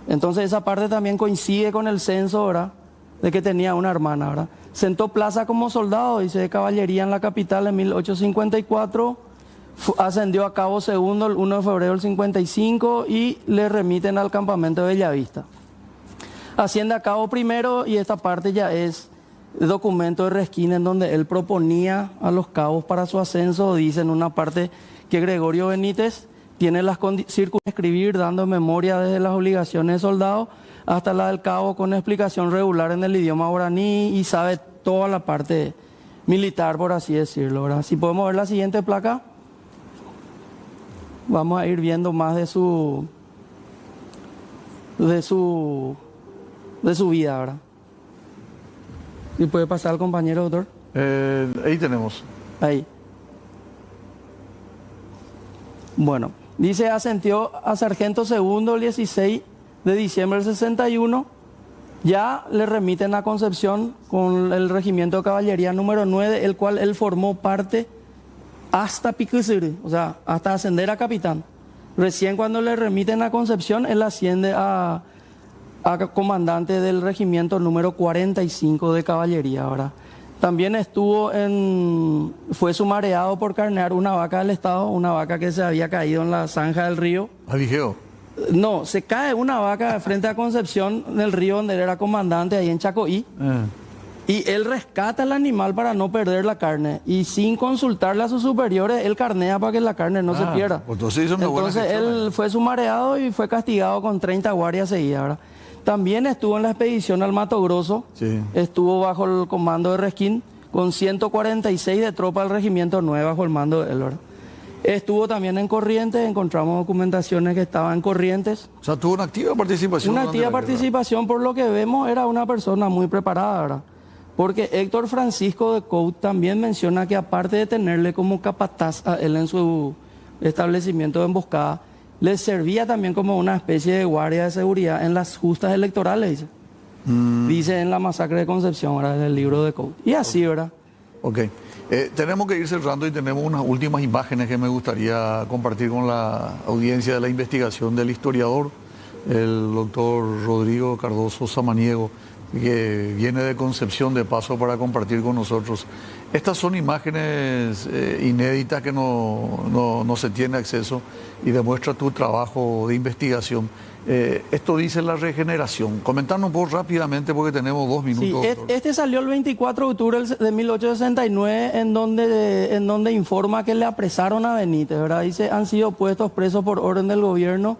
[SPEAKER 2] Entonces esa parte también coincide con el censo, ¿verdad? De que tenía una hermana, ¿verdad? Sentó plaza como soldado, dice, de caballería en la capital en 1854, ascendió a cabo segundo el 1 de febrero del 55 y le remiten al campamento de Bellavista. Asciende a cabo primero y esta parte ya es documento de Resquín en donde él proponía a los cabos para su ascenso. Dice en una parte que Gregorio Benítez tiene las circunstancias de escribir dando memoria desde las obligaciones de soldado hasta la del cabo con explicación regular en el idioma guaraní y sabe toda la parte militar, por así decirlo, ¿verdad? Si podemos ver la siguiente placa, vamos a ir viendo más de su vida, ¿verdad? ¿Y puede pasar al compañero, doctor?
[SPEAKER 1] Ahí tenemos.
[SPEAKER 2] Ahí. Bueno, dice, ascendió a sargento segundo el 16 de diciembre del 61. Ya le remiten a Concepción con el regimiento de caballería número 9, el cual él formó parte hasta Piquiciri, o sea, hasta ascender a capitán. Recién cuando le remiten a Concepción, él asciende a comandante del regimiento número 45 de caballería, ¿verdad? También fue sumariado por carnear una vaca del Estado, una vaca que se había caído en la zanja del río.
[SPEAKER 1] ¿Avigeo?
[SPEAKER 2] No, se cae una vaca frente a Concepción, en el río donde él era comandante, ahí en Chacoí. Y él rescata el animal para no perder la carne. Y sin consultarle a sus superiores, él carnea para que la carne no se pierda.
[SPEAKER 1] Entonces
[SPEAKER 2] él fue sumariado y fue castigado con 30 guardias seguidas, ¿verdad? También estuvo en la expedición al Mato Grosso, sí. Estuvo bajo el comando de Resquín, con 146 de tropa del regimiento 9 bajo el mando de él, ¿verdad? Estuvo también en Corrientes, encontramos documentaciones que estaban en Corrientes.
[SPEAKER 1] O sea, tuvo una activa participación.
[SPEAKER 2] Una activa participación, por lo que vemos, era una persona muy preparada, ¿verdad? Porque Héctor Francisco Decaux también menciona que aparte de tenerle como capataz a él en su establecimiento de emboscada, le servía también como una especie de guardia de seguridad en las justas electorales, dice. Dice en la masacre de Concepción, ¿verdad? En el libro de Decaux. Y así, ¿verdad?
[SPEAKER 1] Ok. Tenemos que ir cerrando y tenemos unas últimas imágenes que me gustaría compartir con la audiencia de la investigación del historiador, el doctor Rodrigo Cardoso Samaniego, que viene de Concepción de paso para compartir con nosotros. Estas son imágenes inéditas que no se tiene acceso y demuestra tu trabajo de investigación. Esto dice la regeneración. Comentanos un poco rápidamente porque tenemos 2 minutos.
[SPEAKER 2] Sí, este salió el 24 de octubre de 1869 en donde informa que le apresaron a Benítez, ¿verdad? Dice, han sido puestos presos por orden del gobierno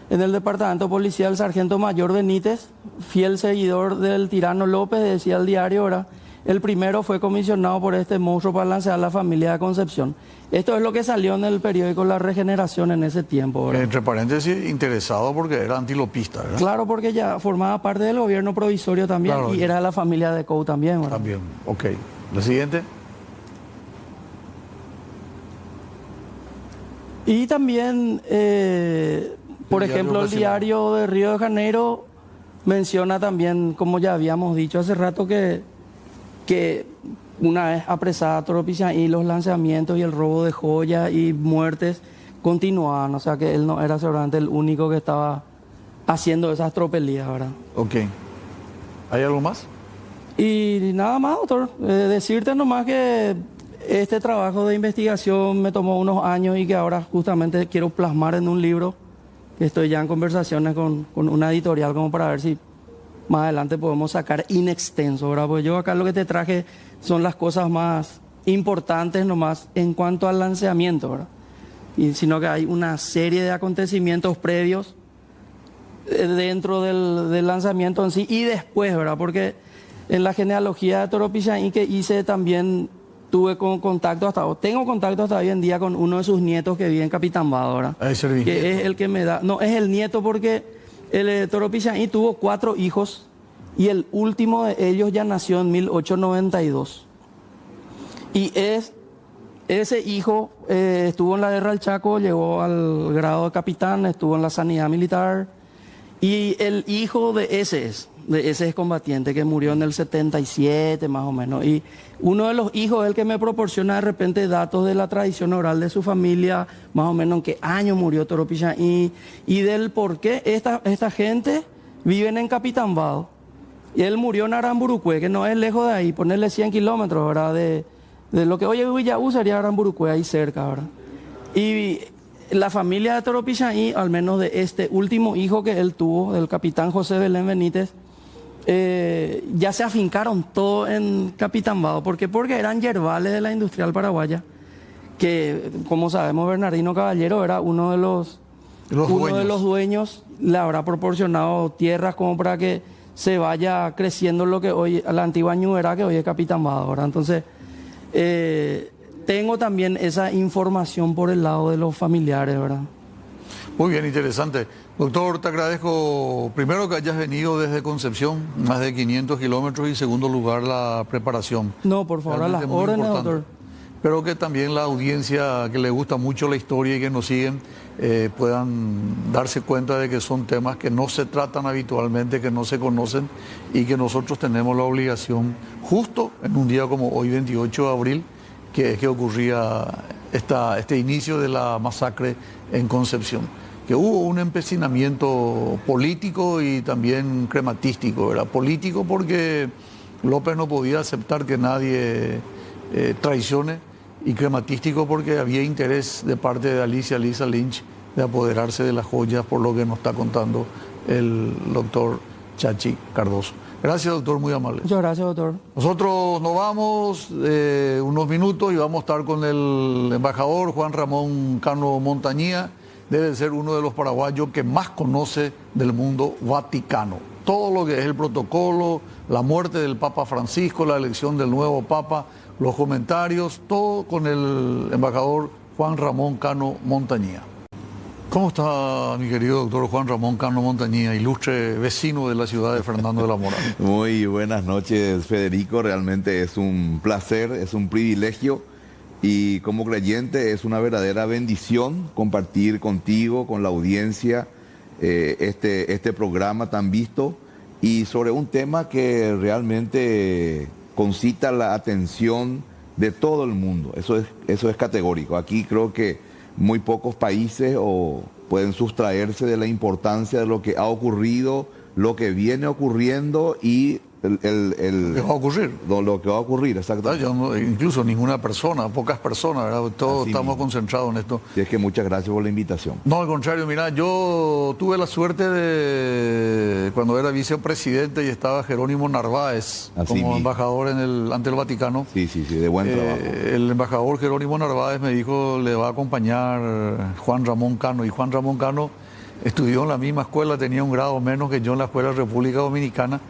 [SPEAKER 2] en el departamento policial el sargento mayor Benítez, fiel seguidor del tirano López, decía el diario, ¿verdad? El primero fue comisionado por este monstruo para lanzar a la familia de Concepción. Esto es lo que salió en el periódico La Regeneración en ese tiempo, ¿verdad?
[SPEAKER 1] Entre paréntesis, interesado porque era antilopista, ¿verdad?
[SPEAKER 2] Claro, porque ya formaba parte del gobierno provisorio también, claro, y era de la familia de Decaux también, ¿verdad?
[SPEAKER 1] También, ok. ¿La siguiente?
[SPEAKER 2] Y también Por ejemplo, el diario de Río de Janeiro menciona también, como ya habíamos dicho hace rato, que una vez apresada Toropillán, los lanzamientos y el robo de joyas y muertes continuaban. O sea que él no era seguramente el único que estaba haciendo esas tropelías, ¿verdad?
[SPEAKER 1] Ok. ¿Hay algo más?
[SPEAKER 2] Y nada más, doctor. Decirte nomás que este trabajo de investigación me tomó unos años y que ahora justamente quiero plasmar en un libro, que estoy ya en conversaciones con una editorial como para ver si más adelante podemos sacar in extenso, ¿verdad? Pues yo acá lo que te traje son las cosas más importantes nomás en cuanto al lanzamiento, ¿verdad? Y sino que hay una serie de acontecimientos previos dentro del lanzamiento en sí y después, ¿verdad? Porque en la genealogía de Toropillán que hice también tengo contacto hasta hoy en día con uno de sus nietos que vive en Capitán Vado, que es el que me da, no, es el nieto porque el Toropillán tuvo 4 hijos y el último de ellos ya nació en 1892. Y ese hijo estuvo en la guerra del Chaco, llegó al grado de capitán, estuvo en la sanidad militar. Y el hijo de ese es combatiente que murió en el 77 más o menos. Y uno de los hijos es el que me proporciona de repente datos de la tradición oral de su familia, más o menos en qué año murió Toropillán y del por qué esta gente viven en Capitán Vado. Y él murió en Aramburucue, que no es lejos de ahí, ponerle 100 kilómetros, ¿verdad? De lo que hoy Villaú sería Aramburucue, ahí cerca, ¿verdad? Y la familia de Toropillán, al menos de este último hijo que él tuvo, del capitán José Belén Benítez, ya se afincaron todo en Capitán Vado. ¿Por qué? Porque eran yerbales de la industrial paraguaya, que como sabemos Bernardino Caballero era uno de los dueños, le habrá proporcionado tierras como para que se vaya creciendo lo que hoy, la antigua Ñuberá, que hoy es Capitán Vado, ¿verdad? Entonces, tengo también esa información por el lado de los familiares, ¿verdad?
[SPEAKER 1] Muy bien, interesante. Doctor, te agradezco primero que hayas venido desde Concepción, más de 500 kilómetros, y en segundo lugar la preparación.
[SPEAKER 2] No, por favor, a las órdenes, doctor.
[SPEAKER 1] Espero que también la audiencia que le gusta mucho la historia y que nos siguen puedan darse cuenta de que son temas que no se tratan habitualmente, que no se conocen y que nosotros tenemos la obligación, justo en un día como hoy, 28 de abril, que ocurría este inicio de la masacre en Concepción, que hubo un empecinamiento político y también crematístico, ¿verdad? Político porque López no podía aceptar que nadie traicione, y crematístico porque había interés de parte de Alicia Lisa Lynch de apoderarse de las joyas, por lo que nos está contando el doctor Chachi Cardoso. Gracias, doctor, muy amable.
[SPEAKER 2] Muchas gracias, doctor.
[SPEAKER 1] Nosotros nos vamos unos minutos y vamos a estar con el embajador Juan Ramón Cano Montañía. Debe ser uno de los paraguayos que más conoce del mundo vaticano. Todo lo que es el protocolo, la muerte del Papa Francisco, la elección del nuevo Papa, los comentarios, todo con el embajador Juan Ramón Cano Montañía. ¿Cómo está mi querido doctor Juan Ramón Cano Montañía, ilustre vecino de la ciudad de Fernando de la Mora?
[SPEAKER 3] Muy buenas noches, Federico. Realmente es un placer, es un privilegio y como creyente es una verdadera bendición compartir contigo, con la audiencia, este programa tan visto y sobre un tema que realmente concita la atención de todo el mundo. Eso es categórico. Aquí creo que muy pocos países pueden sustraerse de la importancia de lo que ha ocurrido, lo que viene ocurriendo y
[SPEAKER 1] lo que va a ocurrir.
[SPEAKER 3] Lo que va a ocurrir, exactamente.
[SPEAKER 1] Incluso ninguna persona, pocas personas, ¿verdad? Todos
[SPEAKER 3] Así
[SPEAKER 1] estamos
[SPEAKER 3] mismo.
[SPEAKER 1] concentrados en esto.
[SPEAKER 3] Y es que muchas gracias por la invitación.
[SPEAKER 1] No, al contrario, mira, yo tuve la suerte de, cuando era vicepresidente y estaba Jerónimo Narváez
[SPEAKER 3] Así
[SPEAKER 1] como
[SPEAKER 3] mismo.
[SPEAKER 1] embajador ante el Vaticano.
[SPEAKER 3] Sí, de buen trabajo.
[SPEAKER 1] El embajador Jerónimo Narváez me dijo, le va a acompañar Juan Ramón Cano. Y Juan Ramón Cano estudió en la misma escuela, tenía un grado menos que yo en la Escuela República Dominicana.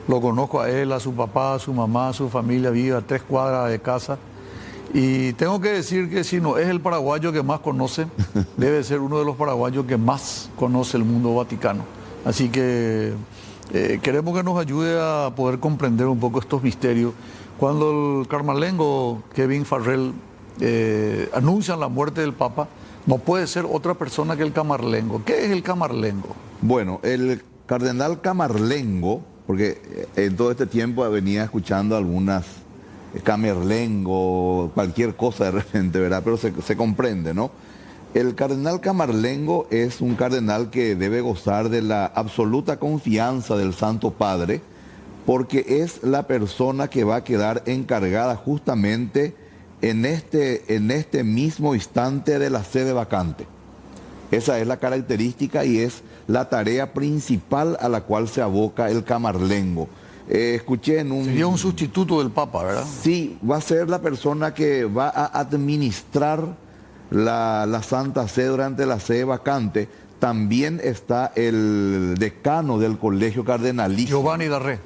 [SPEAKER 1] Lo conozco a él, a su papá, a su mamá, a su familia, vive a 3 cuadras de casa. Y tengo que decir que si no es el paraguayo que más conoce, debe ser uno de los paraguayos que más conoce el mundo vaticano. Así que queremos que nos ayude a poder comprender un poco estos misterios. Cuando el carmalengo Kevin Farrell anuncian la muerte del Papa, No puede ser otra persona que el camarlengo. ¿Qué es el camarlengo?
[SPEAKER 3] Bueno, el cardenal Camarlengo, porque en todo este tiempo venía escuchando algunas Camerlengo, cualquier cosa de repente, ¿verdad? Pero se comprende, ¿no? El cardenal Camarlengo es un cardenal que debe gozar de la absoluta confianza del Santo Padre, porque es la persona que va a quedar encargada justamente en este mismo instante de la sede vacante. Esa es la característica y es la tarea principal a la cual se aboca el camarlengo. Escuché en un...
[SPEAKER 1] Sería un sustituto del Papa, ¿verdad?
[SPEAKER 3] Sí, va a ser la persona que va a administrar la Santa Sede durante la sede vacante. También está el decano del Colegio Cardenalicio.
[SPEAKER 1] Giovanni Darré.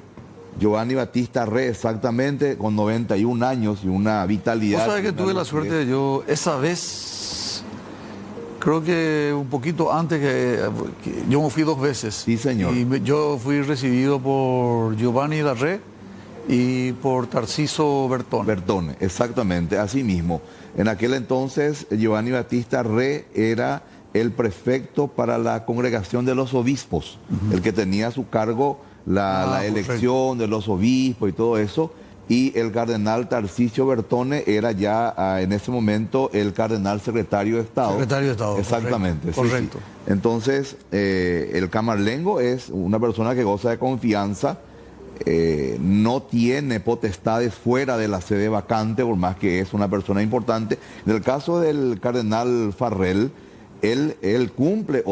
[SPEAKER 3] Giovanni Battista Re, exactamente, con 91 años y una vitalidad.
[SPEAKER 1] Vos sabés que tuve la suerte de yo, esa vez, creo que un poquito antes que yo me fui 2 veces.
[SPEAKER 3] Sí, señor.
[SPEAKER 1] Y yo fui recibido por Giovanni Darré y por Tarciso Bertone.
[SPEAKER 3] Bertone, exactamente, así mismo. En aquel entonces, Giovanni Battista Re era el prefecto para la congregación de los obispos, el que tenía a su cargo la elección de los obispos y todo eso, y el cardenal Tarcisio Bertone era ya en ese momento el cardenal secretario de Estado.
[SPEAKER 1] Secretario de Estado.
[SPEAKER 3] Exactamente.
[SPEAKER 1] Correcto.
[SPEAKER 3] Sí, sí. Entonces, el camarlengo es una persona que goza de confianza, no tiene potestades fuera de la sede vacante, por más que es una persona importante. En el caso del cardenal Farrell, él cumple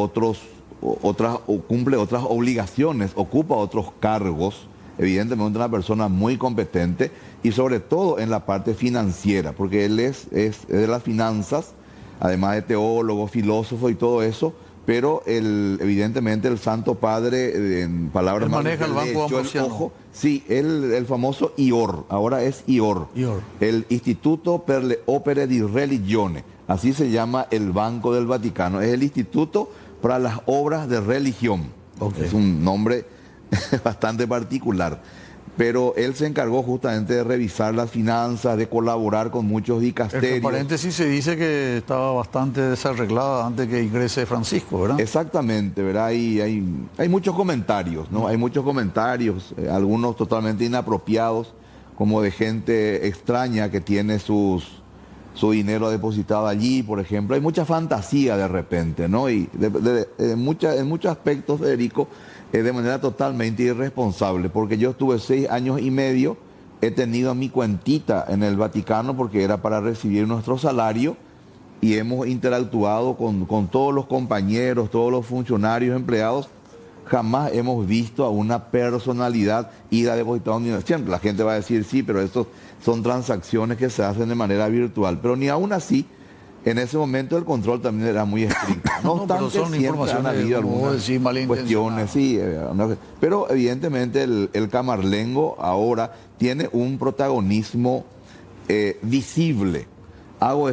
[SPEAKER 3] cumple otras obligaciones, ocupa otros cargos, evidentemente una persona muy competente y sobre todo en la parte financiera, porque él es de las finanzas, además de teólogo, filósofo y todo eso, pero evidentemente el Santo Padre, en palabras más...
[SPEAKER 1] maneja el Banco Ambrosiano.
[SPEAKER 3] Sí, el famoso IOR, ahora es IOR, el Instituto per le Opere di Religione, así se llama el Banco del Vaticano, es el Instituto para las Obras de Religión. Okay. Es un nombre bastante particular, pero él se encargó justamente de revisar las finanzas, de colaborar con muchos dicasterios.
[SPEAKER 1] En paréntesis se dice que estaba bastante desarreglada antes que ingrese Francisco, ¿verdad?
[SPEAKER 3] Exactamente, ¿verdad? Y hay muchos comentarios, ¿no? Hay muchos comentarios, algunos totalmente inapropiados, como de gente extraña que tiene su dinero depositado allí, por ejemplo. Hay mucha fantasía de repente, ¿no? Y en muchos aspectos, Federico, de manera totalmente irresponsable, porque yo estuve 6 años y medio, he tenido mi cuentita en el Vaticano porque era para recibir nuestro salario y hemos interactuado con todos los compañeros, todos los funcionarios, empleados. Jamás hemos visto a una personalidad ir a depositar un dinero. Siempre la gente va a decir, sí, pero estos son transacciones que se hacen de manera virtual. Pero ni aún así, en ese momento el control también era muy estricto. No obstante, siempre han habido algunas cuestiones, sí, pero evidentemente el camarlengo ahora tiene un protagonismo visible. Hago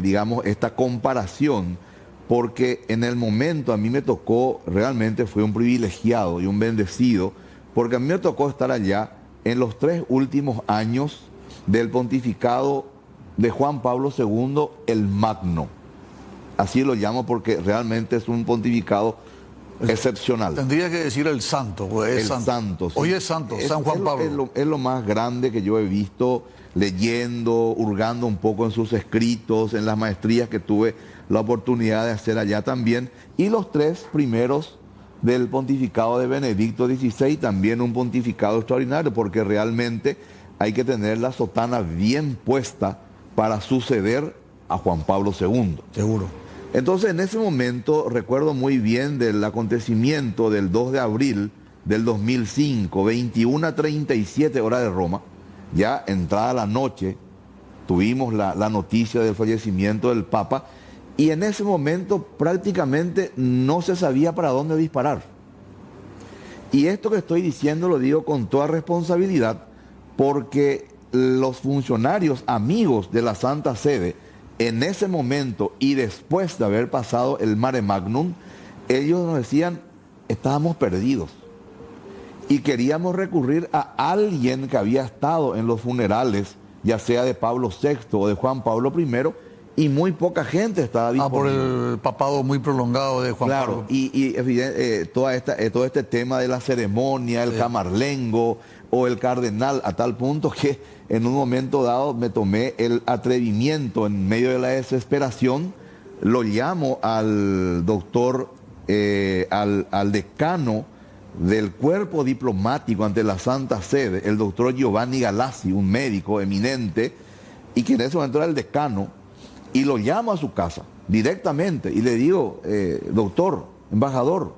[SPEAKER 3] digamos, esta comparación porque en el momento a mí me tocó, realmente fue un privilegiado y un bendecido, porque a mí me tocó estar allá en los 3 últimos años del pontificado de Juan Pablo II, el Magno. Así lo llamo porque realmente es un pontificado excepcional.
[SPEAKER 1] Tendría que decir el santo, pues es
[SPEAKER 3] el santo. Sí.
[SPEAKER 1] Hoy es santo, San Juan Pablo.
[SPEAKER 3] Es lo más grande que yo he visto leyendo, hurgando un poco en sus escritos, en las maestrías que tuve la oportunidad de hacer allá también. Y los 3 primeros del pontificado de Benedicto XVI, también un pontificado extraordinario, porque realmente hay que tener la sotana bien puesta para suceder a Juan Pablo II.
[SPEAKER 1] Seguro.
[SPEAKER 3] Entonces, en ese momento, recuerdo muy bien del acontecimiento del 2 de abril del 2005, 21:37 hora de Roma, ya entrada la noche, tuvimos la noticia del fallecimiento del Papa, y en ese momento prácticamente no se sabía para dónde disparar. Y esto que estoy diciendo lo digo con toda responsabilidad, porque los funcionarios amigos de la Santa Sede, en ese momento y después de haber pasado el Mare Magnum, ellos nos decían, estábamos perdidos. Y queríamos recurrir a alguien que había estado en los funerales, ya sea de Pablo VI o de Juan Pablo I, y muy poca gente estaba
[SPEAKER 1] por
[SPEAKER 3] disponible.
[SPEAKER 1] el papado muy prolongado de Juan
[SPEAKER 3] Claro,
[SPEAKER 1] Pablo.
[SPEAKER 3] todo este tema de la ceremonia, el camarlengo o el cardenal, a tal punto que en un momento dado me tomé el atrevimiento, en medio de la desesperación, lo llamo al doctor, al decano del cuerpo diplomático ante la Santa Sede, el doctor Giovanni Galassi, un médico eminente, y que en ese momento era el decano, y lo llamo a su casa directamente y le digo, doctor, embajador,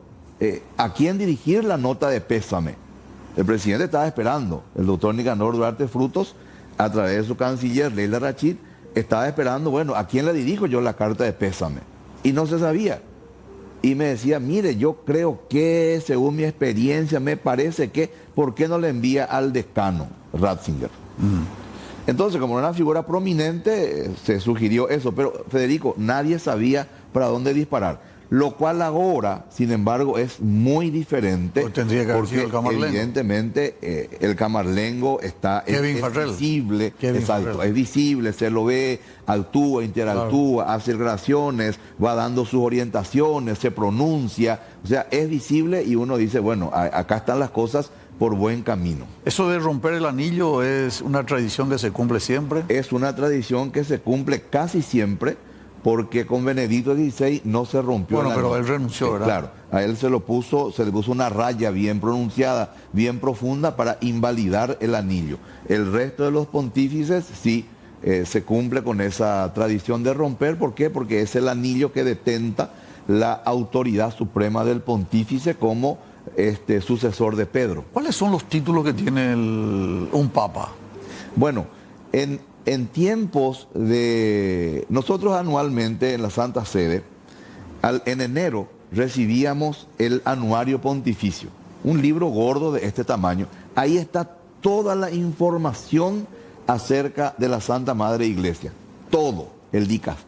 [SPEAKER 3] ¿a quién dirigir la nota de pésame? El presidente estaba esperando, el doctor Nicanor Duarte Frutos, a través de su canciller Leila Rachid, estaba esperando, bueno, ¿a quién le dirijo yo la carta de pésame? Y no se sabía. Y me decía, mire, yo creo que, según mi experiencia, me parece que, ¿por qué no le envía al decano Ratzinger? Entonces, como era una figura prominente, se sugirió eso. Pero, Federico, nadie sabía para dónde disparar. Lo cual ahora, sin embargo, es muy diferente.
[SPEAKER 1] Pues tendría que haber
[SPEAKER 3] porque
[SPEAKER 1] sido el camarlengo.
[SPEAKER 3] evidentemente el camarlengo está es visible.
[SPEAKER 1] Kevin
[SPEAKER 3] Exacto,
[SPEAKER 1] Farrell.
[SPEAKER 3] es visible, se lo ve, actúa, interactúa, hace grabaciones, va dando sus orientaciones, se pronuncia. O sea, es visible y uno dice, bueno, acá están las cosas por buen camino.
[SPEAKER 1] ¿Eso de romper el anillo es una tradición que se cumple siempre?
[SPEAKER 3] Es una tradición que se cumple casi siempre, porque con Benedicto XVI no se rompió.
[SPEAKER 1] Bueno,
[SPEAKER 3] el
[SPEAKER 1] pero
[SPEAKER 3] anillo.
[SPEAKER 1] él renunció, ¿verdad?
[SPEAKER 3] Claro, a él se le puso una raya bien pronunciada, bien profunda para invalidar el anillo. El resto de los pontífices sí se cumple con esa tradición de romper. ¿Por qué? Porque es el anillo que detenta la autoridad suprema del pontífice como sucesor de Pedro.
[SPEAKER 1] ¿Cuáles son los títulos que tiene un papa?
[SPEAKER 3] Bueno, en tiempos de... Nosotros anualmente en la Santa Sede, en enero recibíamos el Anuario Pontificio, un libro gordo de este tamaño. Ahí está toda la información acerca de la Santa Madre Iglesia. Todo.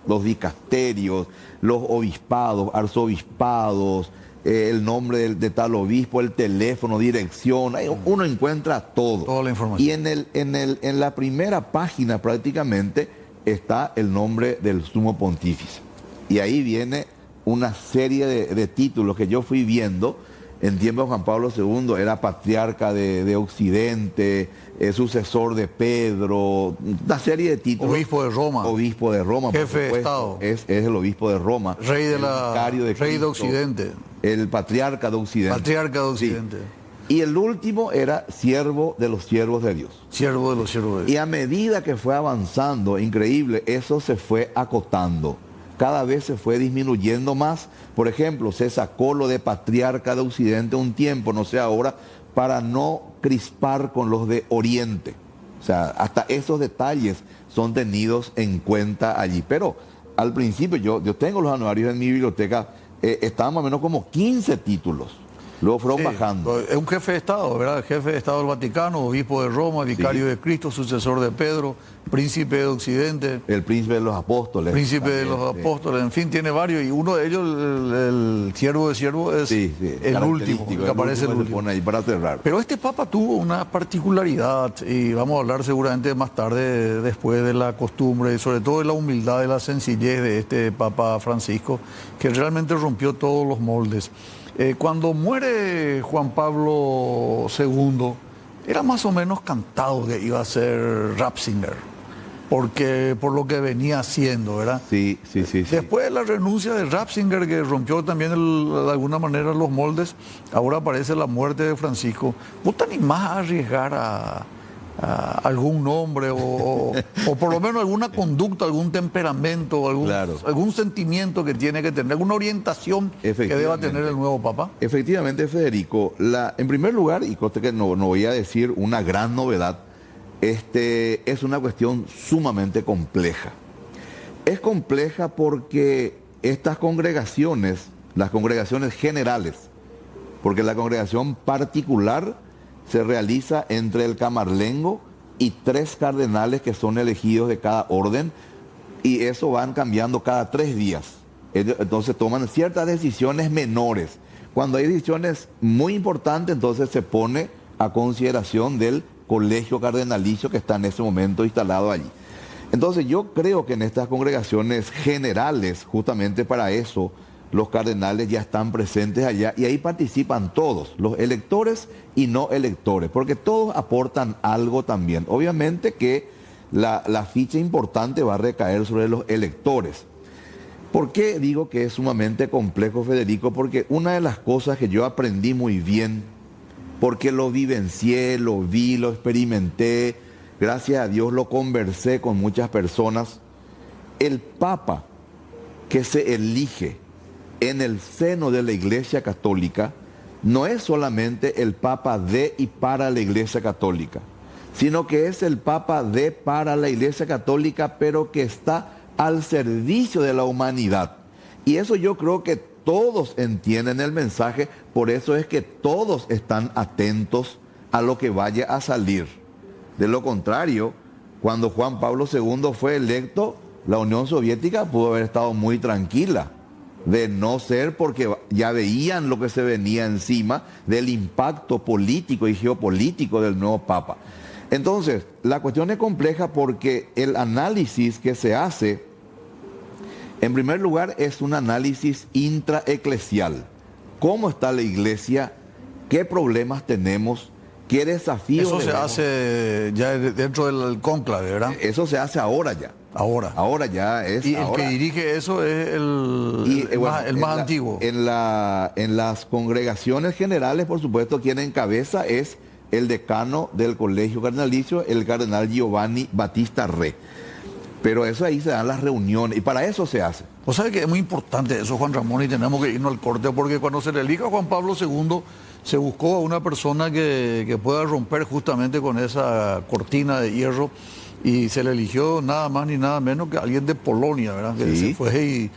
[SPEAKER 3] Los dicasterios, los obispados, arzobispados, el nombre de tal obispo, el teléfono, dirección, ahí uno encuentra todo.
[SPEAKER 1] Toda la información.
[SPEAKER 3] Y en la primera página prácticamente está el nombre del sumo pontífice. Y ahí viene una serie de títulos que yo fui viendo. En tiempo de Juan Pablo II era patriarca de Occidente, sucesor de Pedro, una serie de títulos.
[SPEAKER 1] Obispo de Roma.
[SPEAKER 3] Obispo de Roma,
[SPEAKER 1] Jefe
[SPEAKER 3] por supuesto.
[SPEAKER 1] de Estado.
[SPEAKER 3] Es el obispo de Roma.
[SPEAKER 1] Rey de
[SPEAKER 3] el vicario
[SPEAKER 1] Rey de
[SPEAKER 3] Cristo,
[SPEAKER 1] Occidente.
[SPEAKER 3] El patriarca de Occidente.
[SPEAKER 1] Patriarca de Occidente.
[SPEAKER 3] Sí. Y el último era siervo de los siervos de Dios.
[SPEAKER 1] Siervo de los siervos de Dios.
[SPEAKER 3] Y a medida que fue avanzando, increíble, eso se fue acotando. Cada vez se fue disminuyendo más. Por ejemplo, se sacó lo de patriarca de Occidente un tiempo, no sé ahora, para no crispar con los de Oriente. O sea, hasta esos detalles son tenidos en cuenta allí. Pero al principio, yo tengo los anuarios en mi biblioteca, estaban más o menos como 15 títulos. Luego fueron bajando.
[SPEAKER 1] Es un jefe de Estado, ¿verdad? Jefe de Estado del Vaticano, obispo de Roma, vicario de Cristo, sucesor de Pedro, príncipe de Occidente.
[SPEAKER 3] El príncipe de los apóstoles.
[SPEAKER 1] Príncipe de los apóstoles, en fin, tiene varios. Y uno de ellos, el siervo de siervo, es el último, que aparece el último.
[SPEAKER 3] Se pone ahí para cerrar.
[SPEAKER 1] Pero este papa tuvo una particularidad, y vamos a hablar seguramente más tarde, después de la costumbre, y sobre todo de la humildad y la sencillez de este papa Francisco, que realmente rompió todos los moldes. Cuando muere Juan Pablo II, era más o menos cantado que iba a ser Ratzinger, porque por lo que venía haciendo, ¿verdad?
[SPEAKER 3] Sí.
[SPEAKER 1] Después de la renuncia de Ratzinger, que rompió también de alguna manera los moldes, ahora aparece la muerte de Francisco. ¿Vos te animás a arriesgar a algún nombre o por lo menos alguna conducta, algún temperamento, algún sentimiento que tiene que tener, alguna orientación que deba tener el nuevo papa?
[SPEAKER 3] Efectivamente, Federico. En primer lugar, y conste que no voy a decir una gran novedad, es una cuestión sumamente compleja. Es compleja porque estas congregaciones, las congregaciones generales, porque la congregación particular se realiza entre el camarlengo y 3 cardenales que son elegidos de cada orden, y eso van cambiando cada 3 días. Entonces toman ciertas decisiones menores. Cuando hay decisiones muy importantes, entonces se pone a consideración del colegio cardenalicio que está en ese momento instalado allí. Entonces yo creo que en estas congregaciones generales, justamente para eso, los cardenales ya están presentes allá y ahí participan todos, los electores y no electores, porque todos aportan algo también. Obviamente que la ficha importante va a recaer sobre los electores. ¿Por qué digo que es sumamente complejo, Federico? Porque una de las cosas que yo aprendí muy bien, porque lo vivencié, lo vi, lo experimenté, gracias a Dios lo conversé con muchas personas, el Papa que se elige en el seno de la Iglesia Católica no es solamente el Papa de y para la Iglesia Católica, sino que es el Papa de para la Iglesia Católica, pero que está al servicio de la humanidad. Y eso yo creo que todos entienden el mensaje, por eso es que todos están atentos a lo que vaya a salir. De lo contrario, cuando Juan Pablo II fue electo, la Unión Soviética pudo haber estado muy tranquila, de no ser porque ya veían lo que se venía encima del impacto político y geopolítico del nuevo Papa. Entonces, la cuestión es compleja porque el análisis que se hace, en primer lugar, es un análisis intraeclesial. ¿Cómo está la iglesia? ¿Qué problemas tenemos? ¿Qué desafíos?
[SPEAKER 1] Eso se hace ya dentro del cónclave, ¿verdad?
[SPEAKER 3] Eso se hace ahora ya. Ahora ya es.
[SPEAKER 1] Y el
[SPEAKER 3] ahora.
[SPEAKER 1] que dirige eso es el más antiguo.
[SPEAKER 3] En las congregaciones generales, por supuesto, quien encabeza es el decano del colegio cardenalicio, el cardenal Giovanni Battista Re. Pero eso ahí se dan las reuniones y para eso se hace.
[SPEAKER 1] Vos sabés que es muy importante eso, Juan Ramón, y tenemos que irnos al corte, porque cuando se le elija a Juan Pablo II, se buscó a una persona que pueda romper justamente con esa cortina de hierro, y se le eligió nada más ni nada menos que alguien de Polonia, ¿verdad? Que
[SPEAKER 3] Sí.
[SPEAKER 1] se fue y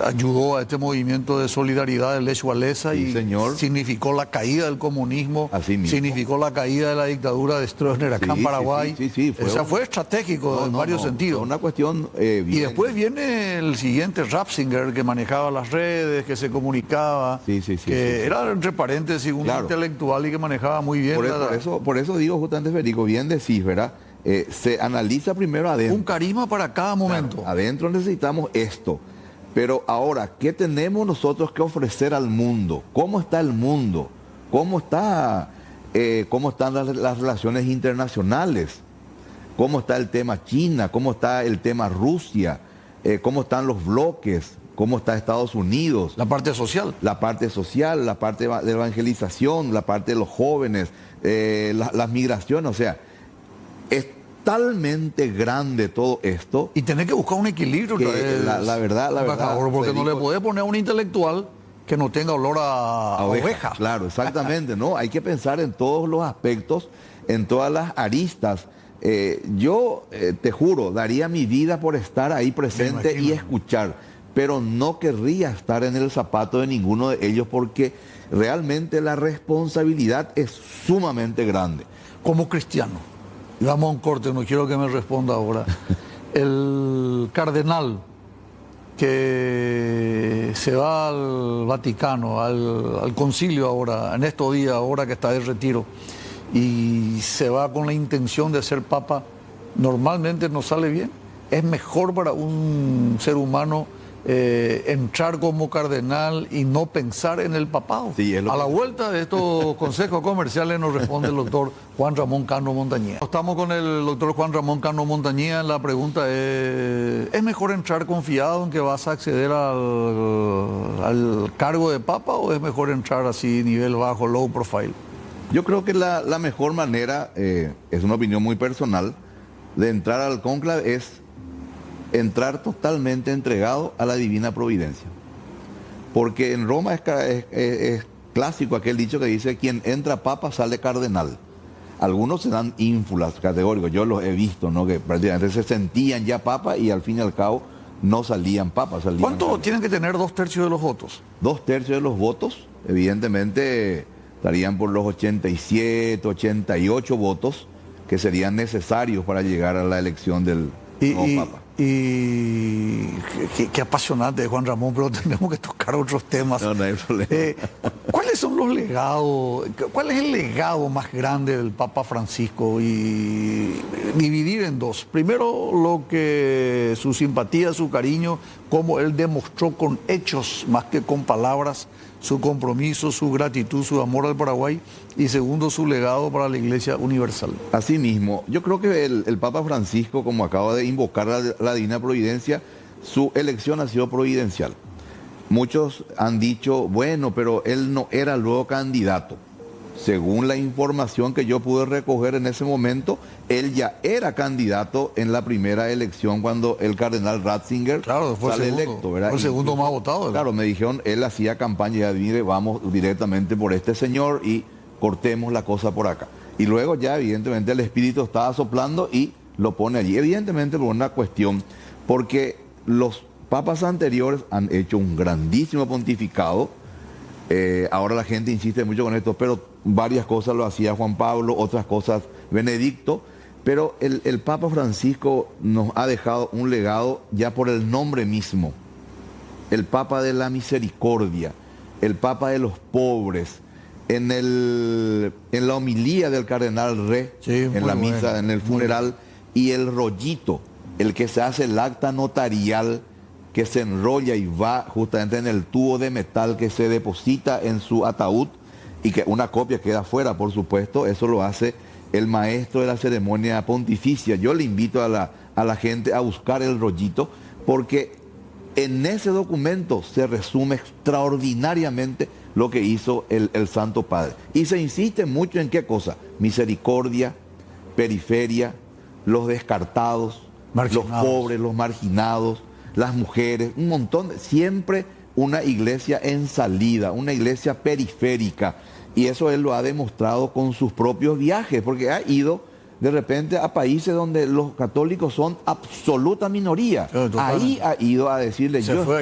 [SPEAKER 1] ayudó a este movimiento de solidaridad de Lech Walesa,
[SPEAKER 3] Sí,
[SPEAKER 1] y
[SPEAKER 3] señor.
[SPEAKER 1] significó la caída del comunismo,
[SPEAKER 3] Así mismo.
[SPEAKER 1] significó la caída de la dictadura de Stroessner acá
[SPEAKER 3] Sí,
[SPEAKER 1] en Paraguay.
[SPEAKER 3] sí,
[SPEAKER 1] O sea, fue estratégico en varios sentidos.
[SPEAKER 3] Una cuestión
[SPEAKER 1] Y
[SPEAKER 3] bien.
[SPEAKER 1] después viene el siguiente, Ratzinger, que manejaba las redes, que se comunicaba,
[SPEAKER 3] Sí,
[SPEAKER 1] que era, entre paréntesis, un
[SPEAKER 3] Claro.
[SPEAKER 1] intelectual y que manejaba muy bien.
[SPEAKER 3] Por eso digo justamente, Federico, bien decís, ¿verdad? Se analiza primero adentro.
[SPEAKER 1] Un carisma para cada momento.
[SPEAKER 3] Claro, adentro necesitamos esto. Pero ahora, ¿qué tenemos nosotros que ofrecer al mundo? ¿Cómo está el mundo? ¿Cómo están las relaciones internacionales? ¿Cómo está el tema China? ¿Cómo está el tema Rusia? ¿Cómo están los bloques? ¿Cómo está Estados Unidos?
[SPEAKER 1] La parte social.
[SPEAKER 3] La parte social, la parte de evangelización, la parte de los jóvenes, las migraciones, o sea, es talmente grande todo esto.
[SPEAKER 1] Y tenés que buscar un equilibrio.
[SPEAKER 3] Que la verdad,
[SPEAKER 1] porque no
[SPEAKER 3] Federico,
[SPEAKER 1] le podés poner a un intelectual que no tenga olor a oveja.
[SPEAKER 3] Claro, exactamente, ¿no? Hay que pensar en todos los aspectos, en todas las aristas. Yo te juro, daría mi vida por estar ahí presente y escuchar, pero no querría estar en el zapato de ninguno de ellos porque realmente la responsabilidad es sumamente grande.
[SPEAKER 1] Como cristiano. Y vamos a un corte, no quiero que me responda ahora. El cardenal que se va al Vaticano, al concilio ahora, en estos días, ahora que está de retiro, y se va con la intención de ser papa, normalmente no sale bien. Es mejor para un ser humano entrar como cardenal y no pensar en el papado.
[SPEAKER 3] Sí, es lo
[SPEAKER 1] a la
[SPEAKER 3] que...
[SPEAKER 1] vuelta de estos consejos comerciales nos responde el doctor Juan Ramón Cano Montañía. Estamos con el doctor Juan Ramón Cano Montañía. La pregunta ¿es mejor entrar confiado en que vas a acceder al cargo de papa, o es mejor entrar así nivel bajo, low profile?
[SPEAKER 3] Yo creo que la mejor manera, es una opinión muy personal, de entrar al cónclave es entrar totalmente entregado a la divina providencia. Porque en Roma es clásico aquel dicho que dice: quien entra papa sale cardenal. Algunos se dan ínfulas categóricos, yo los he visto, ¿no? Que prácticamente se sentían ya papa y al fin y al cabo no salían papas.
[SPEAKER 1] ¿Cuánto tienen que tener 2/3 de los votos?
[SPEAKER 3] 2/3 de los votos, evidentemente estarían por los 87, 88 votos que serían necesarios para llegar a la elección del nuevo papa.
[SPEAKER 1] Qué apasionante, Juan Ramón, pero tenemos que tocar otros temas.
[SPEAKER 3] No hay problema.
[SPEAKER 1] ¿Cuál ¿Cuáles son los legados? ¿Cuál es el legado más grande del Papa Francisco? Y dividir en dos. Primero, lo que su simpatía, su cariño, cómo él demostró con hechos más que con palabras su compromiso, su gratitud, su amor al Paraguay. Y segundo, su legado para la Iglesia Universal.
[SPEAKER 3] Asimismo, yo creo que el Papa Francisco, como acaba de invocar la Divina Providencia, su elección ha sido providencial. Muchos han dicho, bueno, pero él no era luego candidato. Según la información que yo pude recoger en ese momento, él ya era candidato en la primera elección cuando el cardenal Ratzinger
[SPEAKER 1] fue
[SPEAKER 3] electo, ¿verdad?
[SPEAKER 1] Fue el segundo más votado, ¿verdad?
[SPEAKER 3] Claro, me dijeron, él hacía campaña y ya mire, vamos directamente por este señor y cortemos la cosa por acá. Y luego ya evidentemente el Espíritu estaba soplando y lo pone allí. Evidentemente por una cuestión, porque los papas anteriores han hecho un grandísimo pontificado. Ahora la gente insiste mucho con esto, pero varias cosas lo hacía Juan Pablo, otras cosas Benedicto. Pero el Papa Francisco nos ha dejado un legado ya por el nombre mismo. El Papa de la Misericordia, el Papa de los pobres. En la homilía del cardenal Re, en la misa, en el funeral, y el rollito, el que se hace el acta notarial, que se enrolla y va justamente en el tubo de metal que se deposita en su ataúd y que una copia queda afuera, por supuesto. Eso lo hace el maestro de la ceremonia pontificia. Yo le invito a la gente a buscar el rollito, porque en ese documento se resume extraordinariamente lo que hizo el Santo Padre. Y se insiste mucho en qué cosa: misericordia, periferia, los descartados, los pobres, los marginados, las mujeres, un montón, siempre una iglesia en salida, una iglesia periférica. Y eso él lo ha demostrado con sus propios viajes, porque ha ido de repente a países donde los católicos son absoluta minoría. Ahí ha ido a decirle,
[SPEAKER 1] se fue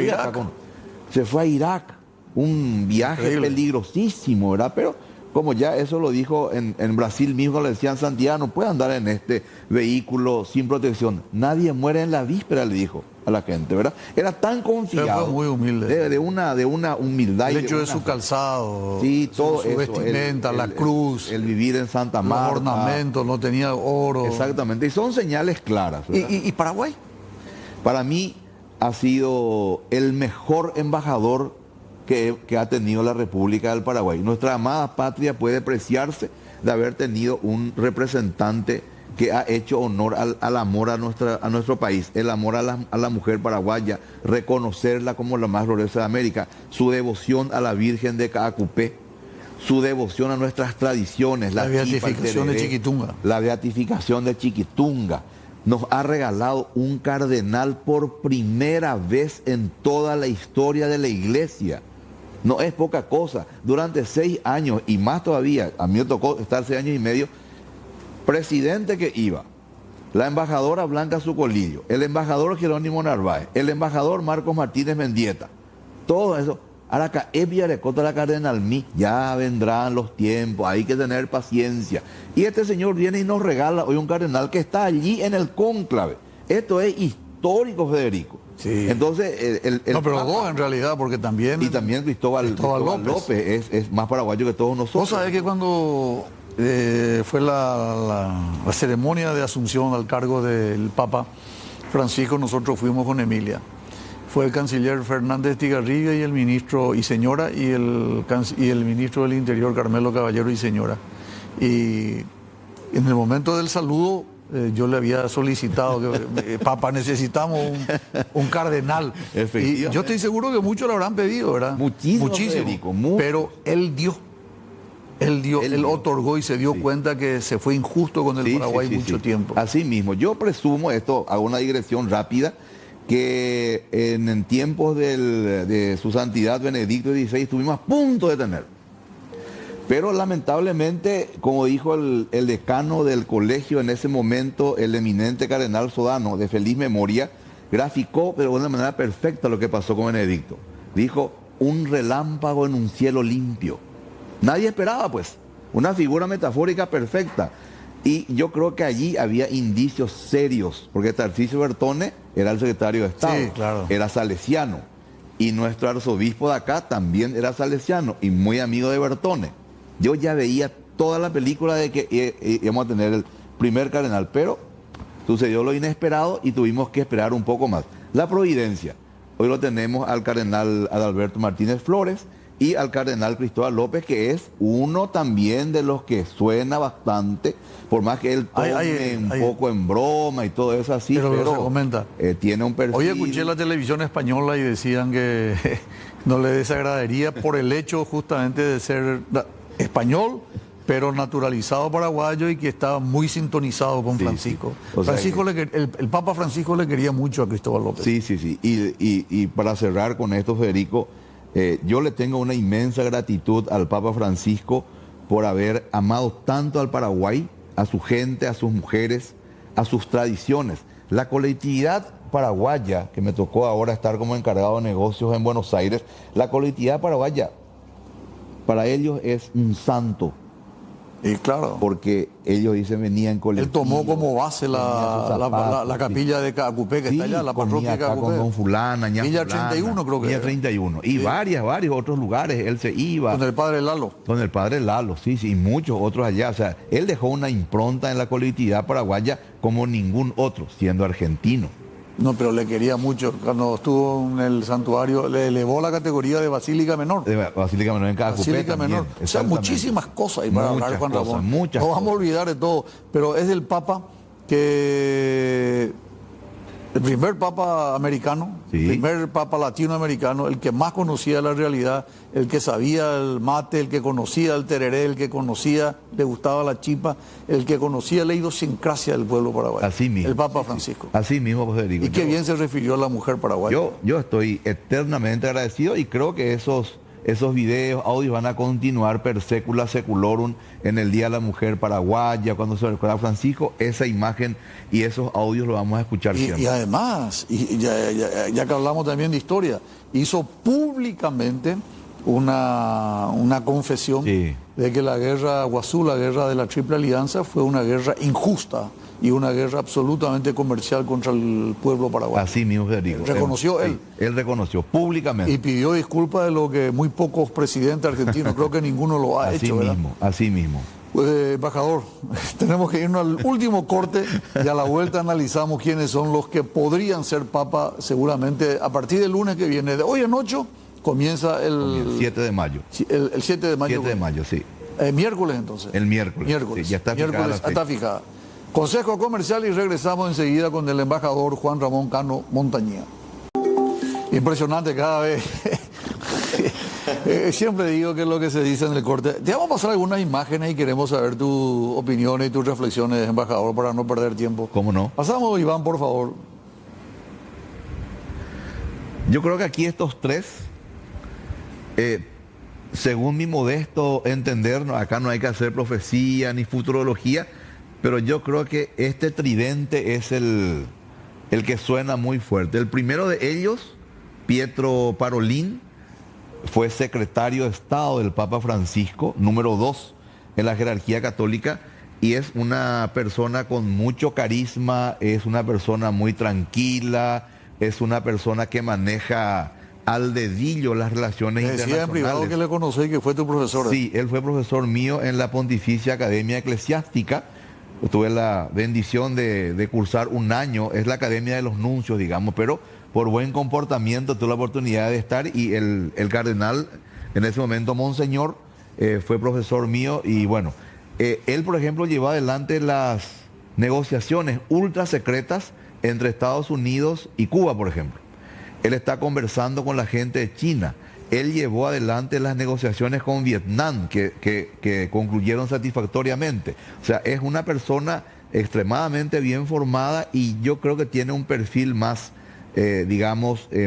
[SPEAKER 1] a Irak,
[SPEAKER 3] un viaje peligrosísimo, ¿verdad? Pero como ya eso lo dijo en Brasil mismo, le decían, Santiago no puede andar en este vehículo sin protección. Nadie muere en la víspera, le dijo a la gente, ¿verdad? Era tan confiado.
[SPEAKER 1] Fue muy humilde.
[SPEAKER 3] De una humildad.
[SPEAKER 1] El hecho de su calzado,
[SPEAKER 3] sí, todo
[SPEAKER 1] su
[SPEAKER 3] eso,
[SPEAKER 1] vestimenta, la cruz.
[SPEAKER 3] El vivir en Santa Marta.
[SPEAKER 1] Los ornamentos, no tenía oro.
[SPEAKER 3] Exactamente, y son señales claras.
[SPEAKER 1] ¿Y Paraguay?
[SPEAKER 3] Para mí ha sido el mejor embajador que ha tenido la República del Paraguay. Nuestra amada patria puede preciarse de haber tenido un representante que ha hecho honor al amor a nuestro país, el amor a la mujer paraguaya, reconocerla como la más gloriosa de América, su devoción a la Virgen de Caacupé, su devoción a nuestras tradiciones,
[SPEAKER 1] la beatificación de Chiquitunga.
[SPEAKER 3] La beatificación de Chiquitunga. Nos ha regalado un cardenal por primera vez en toda la historia de la iglesia. No es poca cosa. Durante 6 años y más todavía, a mí me tocó estar 6 años y medio, presidente que iba, la embajadora Blanca Zucolillo, el embajador Jerónimo Narváez, el embajador Marcos Martínez Mendieta, todo eso. Ahora acá, la cardenal Mi, ya vendrán los tiempos, hay que tener paciencia. Y este señor viene y nos regala hoy un cardenal que está allí en el cónclave. Esto es histórico, Federico.
[SPEAKER 1] Sí.
[SPEAKER 3] Entonces,
[SPEAKER 1] no, pero Papa, dos en realidad, porque también...
[SPEAKER 3] Y también Cristóbal López es más paraguayo que todos nosotros.
[SPEAKER 1] Vos sabés que cuando fue la ceremonia de asunción al cargo del Papa Francisco, nosotros fuimos con Emilia. Fue el canciller Fernández Tigarribia y el ministro y señora y el ministro del Interior Carmelo Caballero y señora. Y en el momento del saludo yo le había solicitado que Papa, necesitamos un cardenal. Y yo estoy seguro que muchos lo habrán pedido, ¿verdad?
[SPEAKER 3] Muchísimo. Federico,
[SPEAKER 1] pero él dio. Él otorgó y se dio cuenta que se fue injusto con el Paraguay mucho tiempo.
[SPEAKER 3] Así mismo, yo presumo, esto hago una digresión rápida, que en tiempos de su santidad Benedicto XVI estuvimos a punto de tener. Pero lamentablemente, como dijo el decano del colegio en ese momento, el eminente cardenal Sodano, de feliz memoria, graficó pero de una manera perfecta lo que pasó con Benedicto. Dijo, un relámpago en un cielo limpio. Nadie esperaba, pues, una figura metafórica perfecta. Y yo creo que allí había indicios serios, porque Tarcisio Bertone era el secretario de Estado,
[SPEAKER 1] sí, claro,
[SPEAKER 3] era salesiano. Y nuestro arzobispo de acá también era salesiano y muy amigo de Bertone. Yo ya veía toda la película de que íbamos a tener el primer cardenal, pero sucedió lo inesperado y tuvimos que esperar un poco más. La providencia. Hoy lo tenemos al cardenal Adalberto Martínez Flores y al cardenal Cristóbal López, que es uno también de los que suena bastante, por más que él tome un poco en broma y todo eso así, pero
[SPEAKER 1] se comenta.
[SPEAKER 3] Tiene un perfil.
[SPEAKER 1] Hoy escuché la televisión española y decían que no le desagradaría por el hecho justamente de ser español, pero naturalizado paraguayo y que estaba muy sintonizado con Francisco. Sí. El Papa Francisco le quería mucho a Cristóbal López.
[SPEAKER 3] Sí. Y para cerrar con esto, Federico, yo le tengo una inmensa gratitud al Papa Francisco por haber amado tanto al Paraguay, a su gente, a sus mujeres, a sus tradiciones. La colectividad paraguaya, que me tocó ahora estar como encargado de negocios en Buenos Aires, la colectividad paraguaya, para ellos es un santo.
[SPEAKER 1] Y claro.
[SPEAKER 3] Porque ellos dicen venían colectivo.
[SPEAKER 1] Él tomó como base la capilla de Cacupé, que está allá, la parroquia de Cacupé.
[SPEAKER 3] Con Don Fulana,
[SPEAKER 1] Villa 31 creo que
[SPEAKER 3] Villa 31. Y varios otros lugares él se iba.
[SPEAKER 1] Con el padre Lalo.
[SPEAKER 3] Con el padre Lalo, sí, y muchos otros allá. O sea, él dejó una impronta en la colectividad paraguaya como ningún otro, siendo argentino.
[SPEAKER 1] No, pero le quería mucho. Cuando estuvo en el santuario, le elevó la categoría de Basílica Menor.
[SPEAKER 3] De Basílica Menor en Cacupé.
[SPEAKER 1] Basílica Menor. O sea, muchísimas cosas ahí para hablar, Juan Ramón. No vamos a olvidar de todo. Pero es el Papa que... El primer Papa americano, el primer Papa latinoamericano, el que más conocía la realidad, el que sabía el mate, el que conocía el tereré, el que conocía, le gustaba la chipa, el que conocía la idiosincrasia del pueblo paraguayo.
[SPEAKER 3] Así mismo.
[SPEAKER 1] El Papa Francisco.
[SPEAKER 3] Así mismo, Federico.
[SPEAKER 1] Y qué bien se refirió a la mujer paraguaya.
[SPEAKER 3] Yo estoy eternamente agradecido y creo que esos videos, audios van a continuar per secula seculorum en el Día de la Mujer Paraguaya, cuando se recuerda a Francisco, esa imagen y esos audios los vamos a escuchar siempre.
[SPEAKER 1] Y además, ya que hablamos también de historia, hizo públicamente una confesión de que la guerra Guazú, la guerra de la Triple Alianza, fue una guerra injusta y una guerra absolutamente comercial contra el pueblo paraguayo.
[SPEAKER 3] Así mismo, Federico.
[SPEAKER 1] Reconoció él.
[SPEAKER 3] Él reconoció públicamente.
[SPEAKER 1] Y pidió disculpas de lo que muy pocos presidentes argentinos, creo que ninguno lo ha hecho.
[SPEAKER 3] Así mismo.
[SPEAKER 1] Pues, embajador, tenemos que irnos al último corte y a la vuelta analizamos quiénes son los que podrían ser papa seguramente a partir del lunes que viene. De hoy en 8 comienza el
[SPEAKER 3] 7 de mayo.
[SPEAKER 1] El 7 de mayo.
[SPEAKER 3] 7 de mayo, sí.
[SPEAKER 1] Miércoles entonces.
[SPEAKER 3] El miércoles.
[SPEAKER 1] Miércoles.
[SPEAKER 3] Sí, ya está fijada.
[SPEAKER 1] Miércoles está fijada. Consejo comercial y regresamos enseguida con el embajador Juan Ramón Cano Montañía. Impresionante cada vez. Siempre digo que es lo que se dice en el corte. Te vamos a pasar algunas imágenes y queremos saber tu opinión y tus reflexiones, embajador, para no perder tiempo.
[SPEAKER 3] ¿Cómo no?
[SPEAKER 1] Pasamos, Iván, por favor.
[SPEAKER 3] Yo creo que aquí estos tres, según mi modesto entender, acá no hay que hacer profecía ni futurología, pero yo creo que este tridente es el que suena muy fuerte. El primero de ellos, Pietro Parolin, fue secretario de Estado del Papa Francisco, número 2 en la jerarquía católica, y es una persona con mucho carisma, es una persona muy tranquila, es una persona que maneja al dedillo las relaciones internacionales.
[SPEAKER 1] Decía en privado que le conocí y que fue tu profesor.
[SPEAKER 3] Sí, él fue profesor mío en la Pontificia Academia Eclesiástica. Tuve la bendición de cursar un año, es la Academia de los Nuncios, digamos, pero por buen comportamiento tuve la oportunidad de estar y el cardenal, en ese momento Monseñor, fue profesor mío y bueno, él por ejemplo llevó adelante las negociaciones ultra secretas entre Estados Unidos y Cuba, por ejemplo. Él está conversando con la gente de China. Él llevó adelante las negociaciones con Vietnam, que concluyeron satisfactoriamente. O sea, es una persona extremadamente bien formada y yo creo que tiene un perfil más,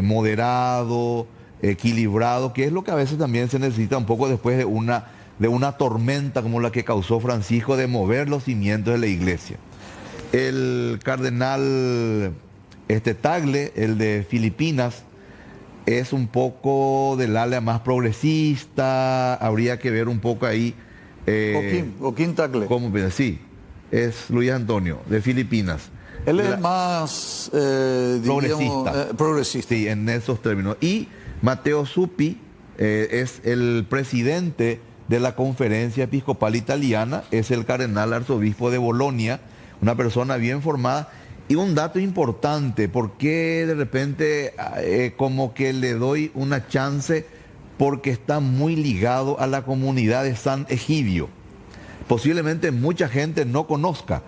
[SPEAKER 3] moderado, equilibrado, que es lo que a veces también se necesita un poco después de una tormenta como la que causó Francisco, de mover los cimientos de la iglesia. El cardenal Tagle, el de Filipinas, es un poco del ala más progresista, habría que ver un poco ahí.
[SPEAKER 1] Joaquín Tagle.
[SPEAKER 3] ¿Cómo? Sí, es Luis Antonio, de Filipinas.
[SPEAKER 1] Él es más
[SPEAKER 3] progresista.
[SPEAKER 1] Progresista.
[SPEAKER 3] Sí, en esos términos. Y Matteo Zuppi es el presidente de la Conferencia Episcopal Italiana, es el cardenal arzobispo de Bolonia, una persona bien formada. Y un dato importante, porque de repente como que le doy una chance, porque está muy ligado a la comunidad de San Egidio. Posiblemente mucha gente no conozca,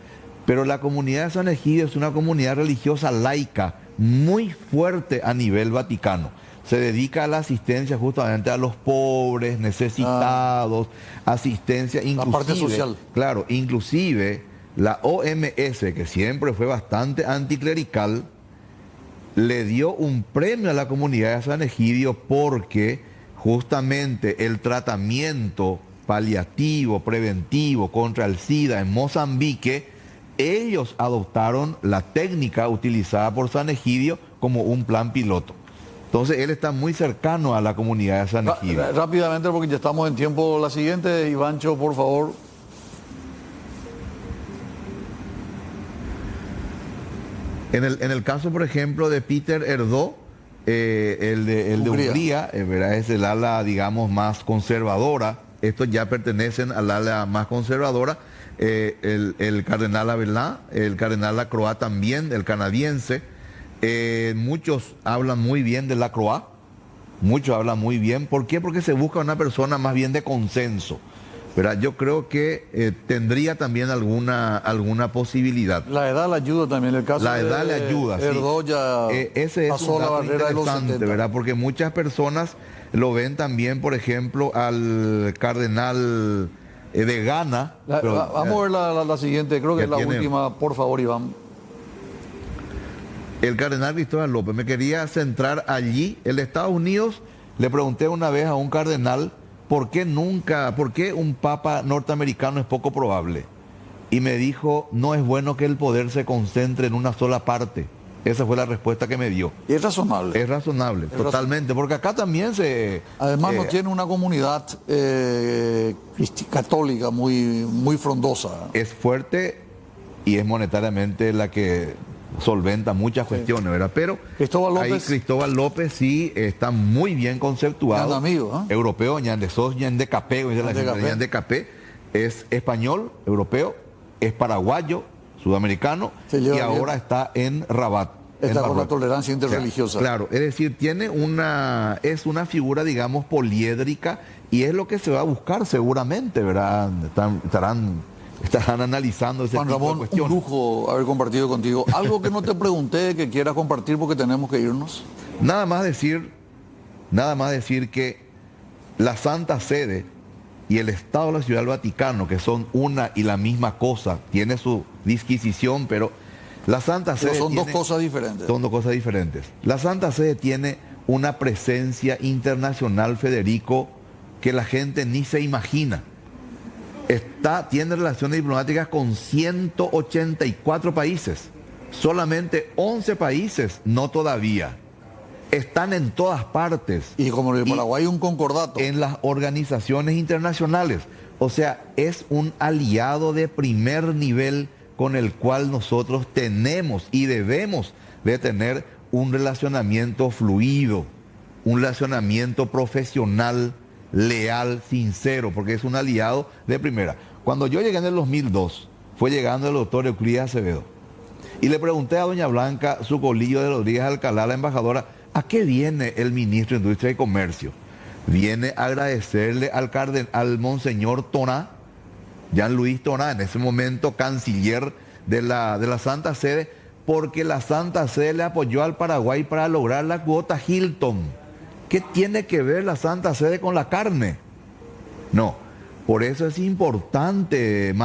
[SPEAKER 3] pero la comunidad de San Egidio es una comunidad religiosa laica muy fuerte a nivel vaticano. Se dedica a la asistencia justamente a los pobres, necesitados, asistencia inclusive.
[SPEAKER 1] La parte social.
[SPEAKER 3] Claro, inclusive la OMS, que siempre fue bastante anticlerical, le dio un premio a la comunidad de San Egidio porque justamente el tratamiento paliativo, preventivo contra el SIDA en Mozambique, ellos adoptaron la técnica utilizada por San Egidio como un plan piloto. Entonces él está muy cercano a la comunidad de San Egidio.
[SPEAKER 1] Rápidamente, porque ya estamos en tiempo, la siguiente, Ivancho, por favor.
[SPEAKER 3] En el caso, por ejemplo, de Peter Erdo, el de Hungría, ¿verdad? Es el ala, digamos, más conservadora. Estos ya pertenecen al ala más conservadora. El cardenal Abelá, el cardenal Lacroix también, el canadiense. Muchos hablan muy bien de Lacroix. Muchos hablan muy bien. ¿Por qué? Porque se busca una persona más bien de consenso. ¿Verdad? Yo creo que tendría también alguna posibilidad.
[SPEAKER 1] La edad le ayuda también, el caso
[SPEAKER 3] la edad le ayuda,
[SPEAKER 1] Erdo ya
[SPEAKER 3] ese es
[SPEAKER 1] pasó
[SPEAKER 3] un
[SPEAKER 1] la
[SPEAKER 3] dato
[SPEAKER 1] barrera de los 70.
[SPEAKER 3] ¿verdad? Porque muchas personas lo ven también, por ejemplo, al cardenal de Ghana.
[SPEAKER 1] Vamos a ver la siguiente, creo que es la última, por favor, Iván.
[SPEAKER 3] El cardenal Cristóbal López, me quería centrar allí. En Estados Unidos le pregunté una vez a un cardenal, ¿por qué un papa norteamericano es poco probable? Y me dijo, no es bueno que el poder se concentre en una sola parte. Esa fue la respuesta que me dio.
[SPEAKER 1] Y es razonable.
[SPEAKER 3] Es razonable, totalmente, porque acá también se...
[SPEAKER 1] Además no tiene una comunidad católica muy frondosa.
[SPEAKER 3] Es fuerte y es monetariamente la que solventa muchas cuestiones, ¿verdad? Pero Cristóbal López sí está muy bien conceptuado.
[SPEAKER 1] Amigo,
[SPEAKER 3] europeo, de Capé, es español, europeo, es paraguayo, sudamericano, y ahora está en Rabat.
[SPEAKER 1] Está con la tolerancia interreligiosa.
[SPEAKER 3] Claro, es decir, es una figura, digamos, poliédrica, y es lo que se va a buscar seguramente, ¿verdad? Estarán analizando ese
[SPEAKER 1] Juan
[SPEAKER 3] tipo
[SPEAKER 1] Ramón,
[SPEAKER 3] de cuestiones.
[SPEAKER 1] un lujo haber compartido contigo. ¿Algo que no te pregunté que quieras compartir porque tenemos que irnos?
[SPEAKER 3] Nada más decir que la Santa Sede y el Estado de la Ciudad del Vaticano, que son una y la misma cosa, tiene su disquisición, pero la Santa Sede
[SPEAKER 1] son dos cosas diferentes.
[SPEAKER 3] Son dos cosas diferentes. La Santa Sede tiene una presencia internacional, Federico, que la gente ni se imagina. Tiene relaciones diplomáticas con 184 países. Solamente 11 países no todavía. Están en todas partes.
[SPEAKER 1] Y como en Paraguay un concordato.
[SPEAKER 3] En las organizaciones internacionales. O sea, es un aliado de primer nivel con el cual nosotros tenemos y debemos de tener un relacionamiento fluido, un relacionamiento profesional, leal, sincero, porque es un aliado de primera. Cuando yo llegué en el 2002, fue llegando el doctor Euclides Acevedo, y le pregunté a doña Blanca Zucolillo de Rodríguez Alcalá, la embajadora, ¿a qué viene el ministro de Industria y Comercio? Viene a agradecerle al monseñor Toná, Jean-Louis Toná, en ese momento canciller de la Santa Sede, porque la Santa Sede le apoyó al Paraguay para lograr la cuota Hilton. ¿Qué tiene que ver la Santa Sede con la carne? No, por eso es importante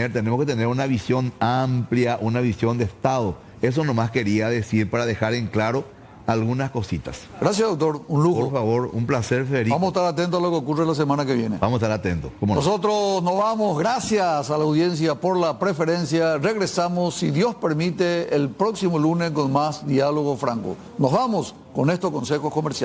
[SPEAKER 3] tenemos que tener una visión amplia, una visión de Estado. Eso nomás quería decir para dejar en claro algunas cositas.
[SPEAKER 1] Gracias, doctor, un lujo.
[SPEAKER 3] Por favor, un placer, Federico.
[SPEAKER 1] Vamos a estar atentos a lo que ocurre la semana que viene.
[SPEAKER 3] Vamos a estar atentos.
[SPEAKER 1] Nosotros nos vamos, gracias a la audiencia por la preferencia. Regresamos, si Dios permite, el próximo lunes con más Diálogo Franco. Nos vamos con estos consejos comerciales.